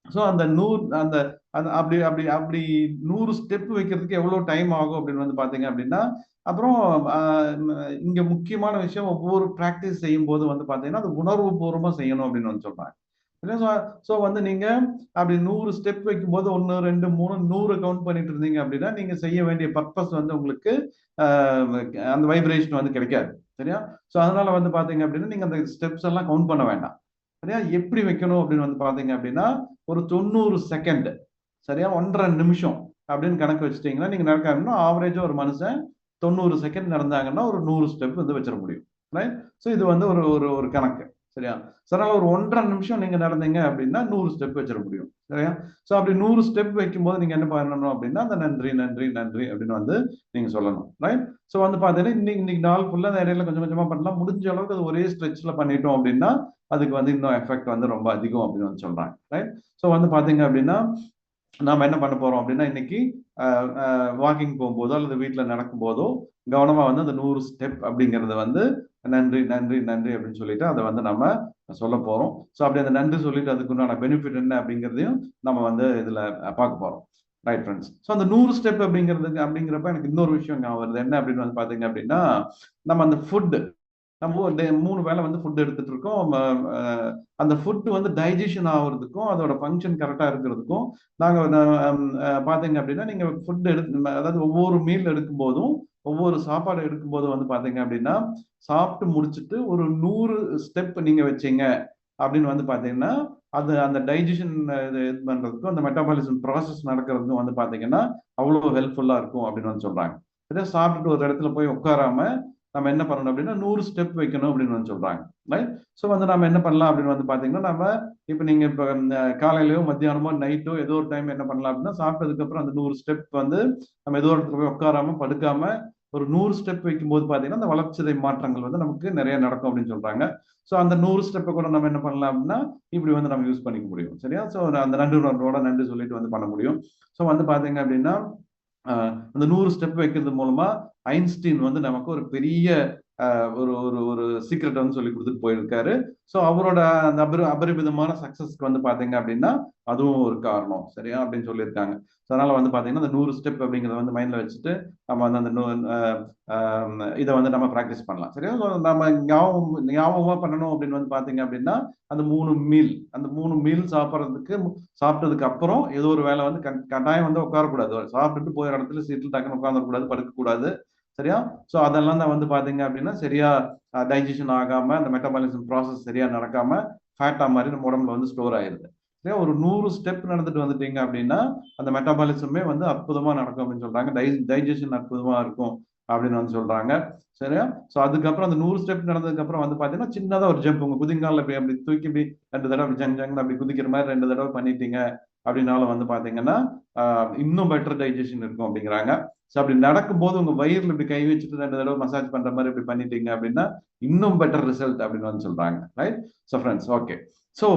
ஸோ அந்த 100 அந்த அந்த அப்படி அப்படி அப்படி 100 ஸ்டெப் வைக்கிறதுக்கு எவ்வளவு டைம் ஆகும் அப்படின்னு வந்து பாத்தீங்க அப்படின்னா, அப்புறம் இங்க முக்கியமான விஷயம், ஒவ்வொரு பிராக்டிஸ் செய்யும் போது வந்து பாத்தீங்கன்னா அது உணர்வு பூர்வமா செய்யணும் அப்படின்னு வந்து சொல்றாங்க. ஸோ வந்து நீங்க அப்படி 100 ஸ்டெப் வைக்கும்போது 1 2 3 100 கவுண்ட் பண்ணிட்டு இருந்தீங்க அப்படின்னா நீங்க செய்ய வேண்டிய பர்பஸ் வந்து உங்களுக்கு அந்த வைப்ரேஷன் வந்து கிடைக்காது. சரியா? ஸோ அதனால வந்து பாத்தீங்க அப்படின்னா நீங்க அந்த ஸ்டெப்ஸ் எல்லாம் கவுண்ட் பண்ண வேண்டாம். சரியா? எப்படி வைக்கணும் அப்படின்னு வந்து பாத்தீங்க அப்படின்னா, ஒரு 90 செகண்ட், சரியா, 1.5 நிமிஷம் அப்படின்னு கணக்கு வச்சுட்டீங்கன்னா நீங்க நடக்க ஆவரேஜா ஒரு மனுஷன் 90 செகண்ட் நடந்தாங்கன்னா ஒரு 100 ஸ்டெப் வந்து வச்சிட முடியும். ரைட்? ஸோ இது வந்து ஒரு ஒரு ஒரு கணக்கு. சரியா? ஸோ அதனால ஒரு 1.5 நிமிஷம் நீங்க நடந்தீங்க அப்படின்னா 100 ஸ்டெப் வச்சிட முடியும். சரியா? ஸோ அப்படி 100 ஸ்டெப் வைக்கும்போது நீங்க என்ன பண்ணணும் அப்படின்னா, அந்த நன்றி நன்றி நன்றி அப்படின்னு வந்து நீங்க சொல்லணும். ரைட்? ஸோ வந்து பாத்தீங்கன்னா இன்னைக்கு நாள் ஃபுல்லா அந்த இடையில கொஞ்சம் கொஞ்சமா பண்ணலாம். முடிஞ்ச அளவுக்கு அது ஒரே ஸ்ட்ரெச்ல பண்ணிட்டோம் அப்படின்னா அதுக்கு வந்து இன்னும் எஃபெக்ட் வந்து ரொம்ப அதிகம் அப்படின்னு வந்து சொல்றாங்க. ரைட்? ஸோ வந்து பாத்தீங்க அப்படின்னா நாம என்ன பண்ண போறோம் அப்படின்னா, இன்னைக்கு வாக்கிங் போகும்போதோ அல்லது வீட்டுல நடக்கும் போதோ கவனமா வந்து அந்த 100 ஸ்டெப் அப்படிங்கறத வந்து நன்றி நன்றி நன்றி அப்படின்னு சொல்லிட்டு அதை வந்து நம்ம சொல்ல போறோம். ஸோ அப்படி அந்த நன்றி சொல்லிட்டு அதுக்கு உண்டான பெனிஃபிட் என்ன அப்படிங்கிறதையும் நம்ம வந்து இதுல பார்க்க போறோம். Right friends? ஸோ அந்த 100 ஸ்டெப் அப்படிங்கிறப்ப எனக்கு இன்னொரு விஷயம் ஞாபகம் வருது. என்ன அப்படின்னு வந்து பாத்தீங்க அப்படின்னா, நம்ம அந்த ஃபுட், நம்ம 3 வேளை வந்து ஃபுட் எடுத்துட்டு இருக்கோம். அந்த ஃபுட் வந்து டைஜஷன் ஆகுறதுக்கும் அதோட ஃபங்க்ஷன் கரெக்டா இருக்கிறதுக்கும் நாங்க பாத்தீங்க அப்படின்னா, நீங்க ஃபுட் அதாவது ஒவ்வொரு மீல் எடுக்கும் போதும் ஒவ்வொரு சாப்பாடு எடுக்கும் போதும் வந்து பாத்தீங்க அப்படின்னா, சாப்பிட்டு முடிச்சுட்டு ஒரு 100 ஸ்டெப் நீங்க வச்சீங்க அப்படின்னு வந்து பாத்தீங்கன்னா, அது அந்த டைஜஷன் இது பண்றதுக்கும் அந்த மெட்டபாலிசம் ப்ராசஸ் நடக்கிறதுக்கும் வந்து பாத்தீங்கன்னா அவ்வளவு ஹெல்ப்ஃபுல்லா இருக்கும் அப்படின்னு வந்து சொல்றாங்க. சாப்பிட்டுட்டு ஒரு இடத்துல போய் உட்காராம நம்ம என்ன பண்ணணும் அப்படின்னா 100 ஸ்டெப் வைக்கணும் அப்படின்னு வந்து சொல்றாங்க. ரைட். ஸோ வந்து நம்ம என்ன பண்ணலாம் அப்படின்னு வந்து பாத்தீங்கன்னா, நம்ம இப்போ நீங்க இப்போ காலையிலயோ மத்தியானமோ நைட்டோ ஏதோ ஒரு டைம் என்ன பண்ணலாம் அப்படின்னா, சாப்பிட்டதுக்கு அப்புறம் அந்த 100 ஸ்டெப் வந்து நம்ம ஏதோ ஒரு இடத்துல போய் உட்காராம படுக்காம ஒரு 100 ஸ்டெப் வைக்கும்போது பாத்தீங்கன்னா அந்த வளர்ச்சிதை மாற்றங்கள் வந்து நமக்கு நிறைய நடக்கும் அப்படின்னு சொல்றாங்க. ஸோ அந்த 100 ஸ்டெப்பை கூட நம்ம என்ன பண்ணலாம் அப்படின்னா இப்படி வந்து நம்ம யூஸ் பண்ணிக்க முடியும். சரியா? ஸோ அந்த நன்றி உணர்வோட நன்றி சொல்லிட்டு வந்து பண்ண முடியும். ஸோ வந்து பாத்தீங்க அப்படின்னா அந்த 100 ஸ்டெப் வைக்கிறது மூலமா ஐன்ஸ்டீன் வந்து நமக்கு ஒரு பெரிய ஒரு ஒரு ஒரு சீக்ரெட் வந்து சொல்லி கொடுத்துட்டு போயிருக்காரு. ஸோ அவரோட அந்த அபரிமிதமான சக்சஸ்க்கு வந்து பாத்தீங்க அப்படின்னா அதுவும் ஒரு காரணம். சரியா? அப்படின்னு சொல்லியிருக்காங்க. ஸோ அதனால வந்து பாத்தீங்கன்னா அந்த 100 ஸ்டெப் அப்படிங்கிறத வந்து மைண்ட்ல வச்சுட்டு நம்ம வந்து அந்த இதை வந்து நம்ம ப்ராக்டிஸ் பண்ணலாம். சரியா? So நம்ம ஞாபகமா பண்ணணும் அப்படின்னு வந்து பாத்தீங்க அப்படின்னா அந்த 3 மீல் சாப்பிட்டதுக்கு அப்புறம் ஏதோ ஒரு வேலை வந்து கட்டாயம் வந்து உட்காரக்கூடாது. சாப்பிட்டுட்டு போயிற இடத்துல சீட்டில் டக்குன்னு உட்காந்துடக்கூடாது, படுக்கக்கூடாது. சரியா? ஸோ அதெல்லாம் தான் வந்து பாத்தீங்க அப்படின்னா சரியா டைஜஷன் ஆகாம அந்த மெட்டபாலிசம் ப்ராசஸ் சரியா நடக்காம ஃபேட்டா மாதிரி நம்ம உடம்புல வந்து ஸ்டோர் ஆயிருது. சரியா? ஒரு 100 ஸ்டெப் நடந்துட்டு வந்துட்டீங்க அப்படின்னா அந்த மெட்டபாலிசமே வந்து அற்புதமா நடக்கும் அப்படின்னு சொல்றாங்க. டைஜஷன் அற்புதமா இருக்கும் அப்படின்னு வந்து சொல்றாங்க. சரியா? ஸோ அதுக்கப்புறம் அந்த 100 ஸ்டெப் நடந்ததுக்கு அப்புறம் வந்து பாத்தீங்கன்னா சின்னதா ஒரு ஜம்ப் உங்க குதிங்கால போய் அப்படி தூக்கி இப்படி 2 தடவை ஜங் ஜங்னு அப்படி குதிக்கிற மாதிரி 2 தடவை பண்ணிட்டீங்க அப்படின்னாலும் வந்து பாத்தீங்கன்னா இன்னும் பெட்டர் டைஜஷன் இருக்கும் அப்படிங்கிறாங்க. ஸோ அப்படி நடக்கும்போது உங்க வயிறுல இப்படி கை வச்சுட்டு 2 தடவை மசாஜ் பண்ற மாதிரி இப்படி பண்ணிட்டீங்க அப்படின்னா இன்னும் பெட்டர் ரிசல்ட் அப்படின்னு வந்து சொல்றாங்க. Right? So friends, okay. So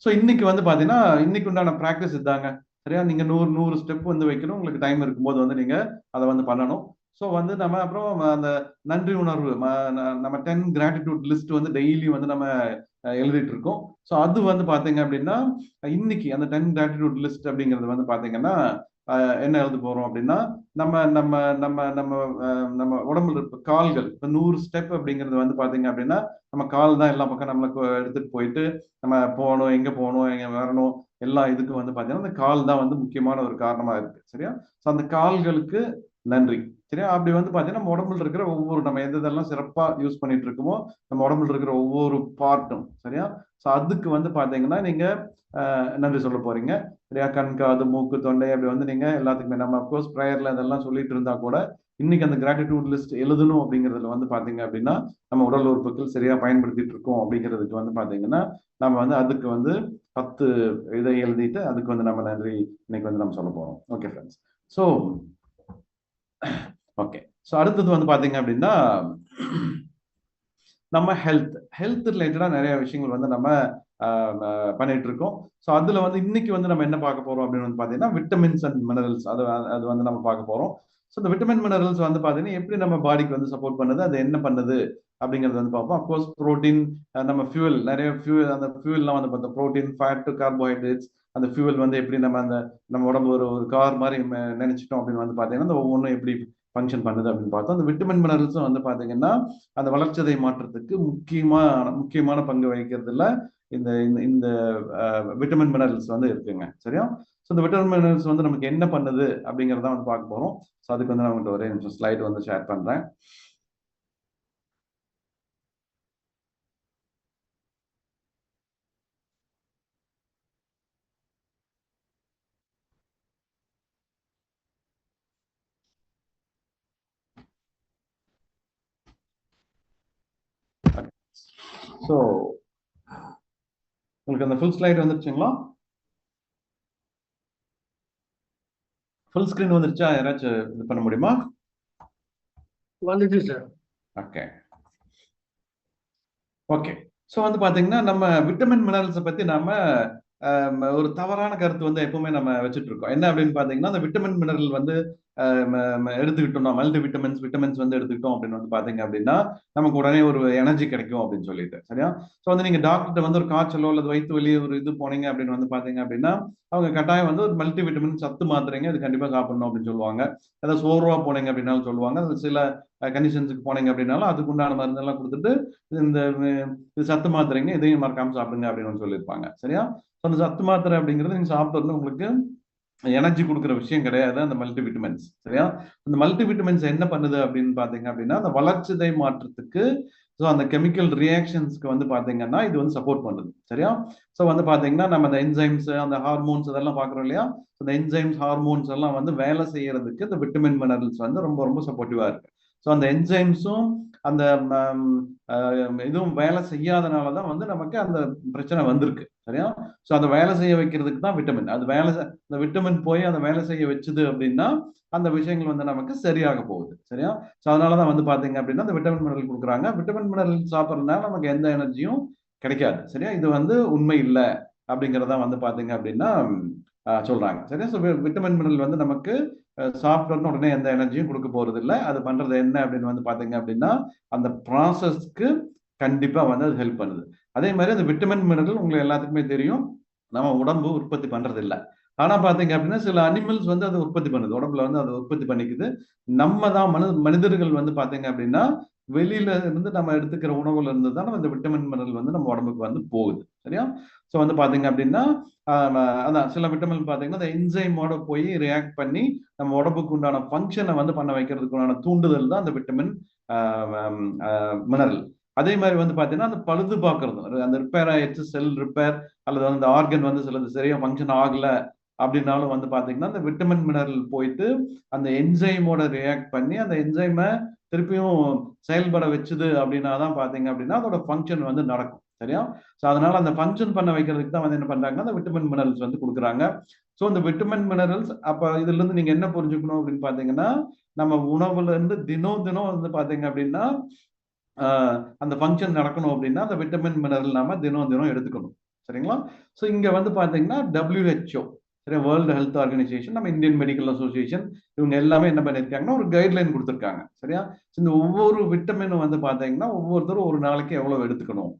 so இன்னைக்கு வந்து பாத்தீங்கன்னா இன்னைக்கு உண்டான ப்ராக்டிஸ் இதாங்க. சரியா? நீங்க 100 ஸ்டெப் வந்து வைக்கணும். உங்களுக்கு டைம் இருக்கும்போது வந்து நீங்க அதை வந்து பண்ணணும். ஸோ வந்து நம்ம அப்புறம் அந்த நன்றி உணர்வு நம்ம 10 கிராட்டிடியூட் லிஸ்ட் வந்து டெய்லி வந்து நம்ம எழுதிட்டு இருக்கோம். ஸோ அது வந்து பாத்தீங்க அப்படின்னா இன்னைக்கு அந்த 10 கிராட்டிடியூட் லிஸ்ட் அப்படிங்கிறது வந்து பாத்தீங்கன்னா என்ன எழுத போறோம் அப்படின்னா நம்ம நம்ம நம்ம நம்ம நம்ம உடம்புல இருக்க கால்கள் இப்போ 100 ஸ்டெப் அப்படிங்கிறது வந்து பாத்தீங்க அப்படின்னா நம்ம கால் தான் எல்லா பக்கம் நம்மளுக்கு எடுத்துட்டு போயிட்டு நம்ம போகணும், எங்க போகணும், எங்க வரணும், எல்லா இதுக்கும் வந்து பாத்தீங்கன்னா அந்த கால் தான் வந்து முக்கியமான ஒரு காரணமா இருக்கு. சரியா? ஸோ அந்த கால்களுக்கு நன்றி. சரியா? அப்படி வந்து பாத்தீங்கன்னா நம்ம உடம்புல இருக்கிற ஒவ்வொரு நம்ம எதெல்லாம் சிறப்பா யூஸ் பண்ணிட்டு இருக்கோமோ நம்ம உடம்புல இருக்கிற ஒவ்வொரு பார்ட்டும். சரியா? ஸோ அதுக்கு வந்து பாத்தீங்கன்னா நீங்க நன்றி சொல்ல போறீங்க. சரியா? கண், காது, மூக்கு, தொண்டை அப்படி வந்து நீங்க எல்லாத்துக்குமே நம்ம அப்கோர்ஸ் ப்ரேயர்ல இதெல்லாம் சொல்லிட்டு இருந்தா கூட இன்னைக்கு அந்த கிராட்டிடியூட் லிஸ்ட் எழுதணும் அப்படிங்கிறதுல வந்து பாத்தீங்க அப்படின்னா நம்ம உடல் உறுப்புகள் சரியா பயன்படுத்திட்டு இருக்கோம் அப்படிங்கிறதுக்கு வந்து பாத்தீங்கன்னா நம்ம வந்து அதுக்கு வந்து 10 இதை எழுதிட்டு அதுக்கு வந்து நம்ம நன்றி இன்னைக்கு வந்து நம்ம சொல்ல போறோம். Okay friends. So okay. So அடுத்தது வந்து பாத்தீங்க அப்படின்னா நம்ம ஹெல்த் ரிலேட்டடா நிறைய விஷயங்கள் வந்து நம்ம பண்ணிட்டு இருக்கோம். ஸோ அதுல வந்து இன்னைக்கு வந்து நம்ம என்ன பார்க்க போறோம் அப்படின்னு வந்து பாத்தீங்கன்னா விட்டமின்ஸ் அண்ட் மினரல்ஸ் அது வந்து நம்ம பார்க்க போறோம். ஸோ இந்த விட்டமின் மினரல்ஸ் வந்து பாத்தீங்கன்னா எப்படி நம்ம பாடிக்கு வந்து சப்போர்ட் பண்ணுது, அது என்ன பண்ணுது அப்படிங்கிறது வந்து பார்ப்போம். அப்கோர்ஸ் ப்ரோட்டீன், நம்ம ஃபியூவல், நிறைய ஃபியூவல், அந்த ஃபியூவல்லாம் வந்து பார்த்தோம். ப்ரோட்டீன், ஃபேட், கார்போஹைட்ரேட்ஸ், அந்த ஃபியூவல் வந்து எப்படி நம்ம உடம்பு ஒரு கார் மாதிரி நினைச்சிட்டோம் அப்படின்னு வந்து பாத்தீங்கன்னா அந்த ஒவ்வொன்றும் எப்படி ஃபங்க்ஷன் பண்ணுது அப்படின்னு பார்த்தோம். அந்த விட்டமின் மினரல்ஸும் வந்து பாத்தீங்கன்னா அந்த வளர்ச்சிதை மாற்றத்துக்கு முக்கியமான பங்கு வகிக்கிறதுல இந்த இந்த விட்டமின் மினரல்ஸ் வந்து இருக்குங்க. சரியா? ஸோ இந்த விட்டமின் மினரல்ஸ் வந்து நமக்கு என்ன பண்ணுது அப்படிங்கிறத வந்து பார்க்க போறோம். ஸோ அதுக்கு வந்து நான் ஒரே நிமிஷம் ஸ்லைட் வந்து ஷேர் பண்றேன். ஸோ உங்களுக்கு அந்த ஃபுல் ஸ்லைட் வந்துருச்சுங்களா? ஃபுல் ஸ்கிரீன் வந்துருச்சா? யாராச்சும் இது பண்ண முடியுமா? வந்துச்சு சார். ஓகே. ஓகே. ஸோ வந்து பாத்தீங்கன்னா நம்ம விட்டமின் மினரல்ஸை பத்தி நாம ஒரு தவறான கருத்து வந்து எப்பவுமே நம்ம வச்சுட்டு இருக்கோம். என்ன அப்படின்னு பாத்தீங்கன்னா அந்த விட்டமின் மினரல் வந்து எடுத்துக்கிட்டோம்னா மல்டி விட்டமின்ஸ் வந்து எடுத்துக்கிட்டோம் அப்படின்னு வந்து பாத்தீங்க அப்படின்னா நமக்கு உடனே ஒரு எனர்ஜி கிடைக்கும் அப்படின்னு சொல்லிட்டு. சரியா? ஸோ வந்து நீங்க டாக்டர் வந்து ஒரு காய்ச்சலோ அல்லது வயிற்று வலி ஒரு இது போனீங்க அப்படின்னு வந்து பாத்தீங்க அப்படின்னா அவங்க கட்டாயம் வந்து ஒரு மல்டி விட்டமின் சத்து மாத்திரைங்க இது கண்டிப்பா சாப்பிடணும் அப்படின்னு சொல்லுவாங்க. ஏதாவது சோர்வா போனீங்க அப்படின்னாலும் சொல்லுவாங்க. அது சில கண்டிஷன்ஸுக்கு போனீங்க அப்படின்னாலும் அதுக்கு உண்டான மருந்தெல்லாம் கொடுத்துட்டு இந்த இது சத்து மாத்திரைங்க இதையும் மறக்காம சாப்பிடுங்க அப்படின்னு சொல்லியிருப்பாங்க. சரியா? ஸோ அந்த சத்து மாத்திரை அப்படிங்கிறது நீங்க சாப்பிட்றது உங்களுக்கு எனர்ஜி கொடுக்குற விஷயம் கிடையாது அந்த மல்டி விட்டமின்ஸ். சரியா? அந்த மல்டி விட்டமின்ஸ் என்ன பண்ணுது அப்படின்னு பாத்தீங்க அப்படின்னா அந்த வளர்ச்சிதை மாற்றத்துக்கு ஸோ அந்த கெமிக்கல் ரியாக்ஷன்ஸ்க்கு வந்து பாத்தீங்கன்னா இது வந்து சப்போர்ட் பண்ணுது. சரியா? ஸோ வந்து பாத்தீங்கன்னா நம்ம அந்த என்சைம்ஸ், அந்த ஹார்மோன்ஸ் அதெல்லாம் பாக்குறோம் இல்லையா? அந்த என்சைம்ஸ், ஹார்மோன்ஸ் எல்லாம் வந்து வேலை செய்யறதுக்கு இந்த விட்டமின் மினரல்ஸ் வந்து ரொம்ப ரொம்ப சப்போர்ட்டிவா இருக்கு. ஸோ அந்த என்சைம்ஸும் அந்த இதுவும் வேலை செய்யாதனால தான் வந்து நமக்கு அந்த பிரச்சனை வந்திருக்கு. சரியா? ஸோ அதை வேலை செய்ய வைக்கிறதுக்கு தான் விட்டமின். அது அந்த விட்டமின் போய் அதை வேலை செய்ய வச்சுது அப்படின்னா அந்த விஷயங்கள் வந்து நமக்கு சரியாக போகுது. சரியா? ஸோ அதனால தான் வந்து பார்த்தீங்க அப்படின்னா அந்த விட்டமின் மினரல் கொடுக்குறாங்க. விட்டமின் மினரல் சாப்பிட்றதுனால நமக்கு எந்த எனர்ஜியும் கிடைக்காது. சரியா? இது வந்து உண்மை இல்லை அப்படிங்கிறத வந்து பார்த்தீங்க அப்படின்னா சொல்றாங்க. சரியா? ஸோ விட்டமின் மினரல் வந்து நமக்கு சாப்பிட்டோன்னு உடனே எந்த எனர்ஜியும் கொடுக்க போறது இல்லை. அது பண்றது என்ன அப்படின்னு வந்து பார்த்தீங்க அப்படின்னா அந்த ப்ராசஸ்க்கு கண்டிப்பா வந்து அது ஹெல்ப் பண்ணுது. அதே மாதிரி அந்த விட்டமின் மினரல் உங்களுக்கு எல்லாத்துக்குமே தெரியும், நம்ம உடம்பு உற்பத்தி பண்றது இல்லை. ஆனா பாத்தீங்க அப்படின்னா சில அனிமல்ஸ் வந்து அதை உற்பத்தி பண்ணுது, உடம்புல வந்து அதை உற்பத்தி பண்ணிக்குது. நம்ம தான் மனிதர்கள் வந்து பாத்தீங்க அப்படின்னா வெளியில இருந்து நம்ம எடுத்துக்கிற உணவுல இருந்து தான் இந்த விட்டமின் மினரல் வந்து நம்ம உடம்புக்கு வந்து போகுது. சரியா? ஸோ வந்து பாத்தீங்க அப்படின்னா அதான் சில விட்டமின் பாத்தீங்கன்னா அந்த என்சைமோட போய் ரியாக்ட் பண்ணி நம்ம உடம்புக்கு உண்டான ஃபங்க்ஷனை வந்து பண்ண வைக்கிறதுக்கு உண்டான தூண்டுதல் தான் அந்த விட்டமின் மினரல். அதே மாதிரி வந்து பாத்தீங்கன்னா அந்த பழுது பார்க்கறது, அந்த ரிப்பேர் ஆயிடுச்சு, செல் ரிப்பேர் அல்லது அந்த ஆர்கன் வந்து சிலது சரியா ஃபங்க்ஷன் ஆகல அப்படின்னாலும் வந்து பாத்தீங்கன்னா அந்த விட்டமின் மினரல் போயிட்டு அந்த என்சைமோட ரியாக்ட் பண்ணி அந்த என்சைமை திருப்பியும் செயல்பட வச்சுது அப்படின்னா தான் பாத்தீங்க அப்படின்னா அதோட ஃபங்க்ஷன் வந்து நடக்கும். சரியா? ஸோ அதனால அந்த ஃபங்க்ஷன் பண்ண வைக்கிறதுக்கு தான் வந்து என்ன பண்றாங்கன்னா அந்த விட்டமின் மினரல்ஸ் வந்து கொடுக்குறாங்க. ஸோ இந்த விட்டமின் மினரல்ஸ் அப்ப இதுல இருந்து நீங்க என்ன புரிஞ்சுக்கணும் அப்படின்னு பாத்தீங்கன்னா நம்ம உணவுல இருந்து தினம் தினம் வந்து பாத்தீங்க அப்படின்னா அந்த ஃபங்க்ஷன் நடக்கணும் அப்படின்னா அந்த விட்டமின் மினரல் நாம தினம் தினம் எடுத்துக்கணும். சரிங்களா? ஸோ இங்க வந்து பாத்தீங்கன்னா WHO, சரியா, வேர்ல்டு ஹெல்த் ஆர்கனைசேஷன், நம்ம இந்தியன் மெடிக்கல் அசோசியேஷன், இவங்க எல்லாமே என்ன பண்ணியிருக்காங்கன்னா ஒரு கைட்லைன் கொடுத்துருக்காங்க. சரியா? இந்த ஒவ்வொரு விட்டமினும் வந்து பாத்தீங்கன்னா ஒவ்வொருத்தரும் ஒரு நாளைக்கு எவ்வளவு எடுத்துக்கணும்,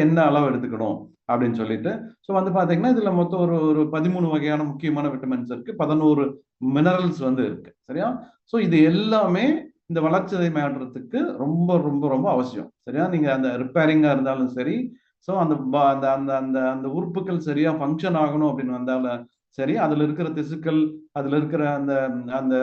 என்ன அளவு எடுத்துக்கணும் அப்படின்னு சொல்லிட்டு. ஸோ வந்து பாத்தீங்கன்னா இதுல மொத்தம் ஒரு 13 வகையான முக்கியமான விட்டமின்ஸ் இருக்கு, 11 மினரல்ஸ் வந்து இருக்கு. சரியா? ஸோ இது எல்லாமே இந்த வளர்ச்சிதை மாற்றத்துக்கு ரொம்ப ரொம்ப ரொம்ப அவசியம். சரியா? நீங்க அந்த ரிப்பேரிங்கா இருந்தாலும் சரி, ஸோ அந்த அந்த அந்த அந்த அந்த உறுப்புகள் சரியா ஃபங்க்ஷன் ஆகணும் அப்படின்னு வந்தாலும் சரி, அதுல இருக்கிற திசுக்கள், அதுல இருக்கிற அந்த அந்த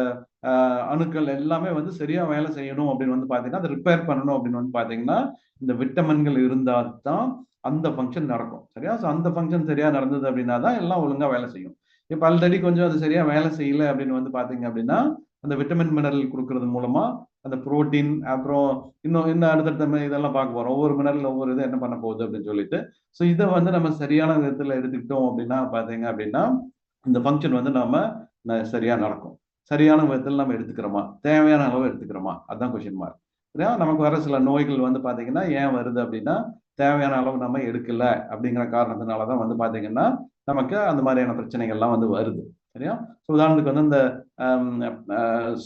அணுக்கள் எல்லாமே வந்து சரியா வேலை செய்யணும் அப்படின்னு வந்து பாத்தீங்கன்னா அதை ரிப்பேர் பண்ணணும் அப்படின்னு வந்து பாத்தீங்கன்னா இந்த விட்டமின்கள் இருந்தால் தான் அந்த ஃபங்க்ஷன் நடக்கும். சரியா? ஸோ அந்த ஃபங்க்ஷன் சரியா நடந்தது அப்படின்னா தான் எல்லாம் ஒழுங்கா வேலை செய்யும். இப்போ ஆல்ரெடி கொஞ்சம் அது சரியா வேலை செய்யல அப்படின்னு வந்து பாத்தீங்க அப்படின்னா அந்த விட்டமின் மினரல் கொடுக்கறது மூலமா அந்த புரோட்டீன், அப்புறம் இன்னும் அடுத்தடுத்த இதெல்லாம் பார்க்க போறோம். ஒவ்வொரு மினரல் ஒவ்வொரு இது என்ன பண்ண போகுது அப்படின்னு சொல்லிட்டு. ஸோ இதை வந்து நம்ம சரியான விதத்துல எடுத்துக்கிட்டோம் அப்படின்னா பாத்தீங்க அப்படின்னா இந்த ஃபங்க்ஷன் வந்து நாம சரியா நடக்கும். சரியான விதத்தில் நம்ம எடுத்துக்கிறோமா, தேவையான அளவு எடுத்துக்கிறோமா, அதுதான் கொஸ்டின் மார்க். சரியா? நமக்கு வர சில நோய்கள் வந்து பாத்தீங்கன்னா ஏன் வருது அப்படின்னா தேவையான அளவு நம்ம எடுக்கல அப்படிங்கிற காரணத்தினாலதான் வந்து பாத்தீங்கன்னா நமக்கு அந்த மாதிரியான பிரச்சனைகள்லாம் வந்து வருது. சரியா? உதாரணத்துக்கு வந்து இந்த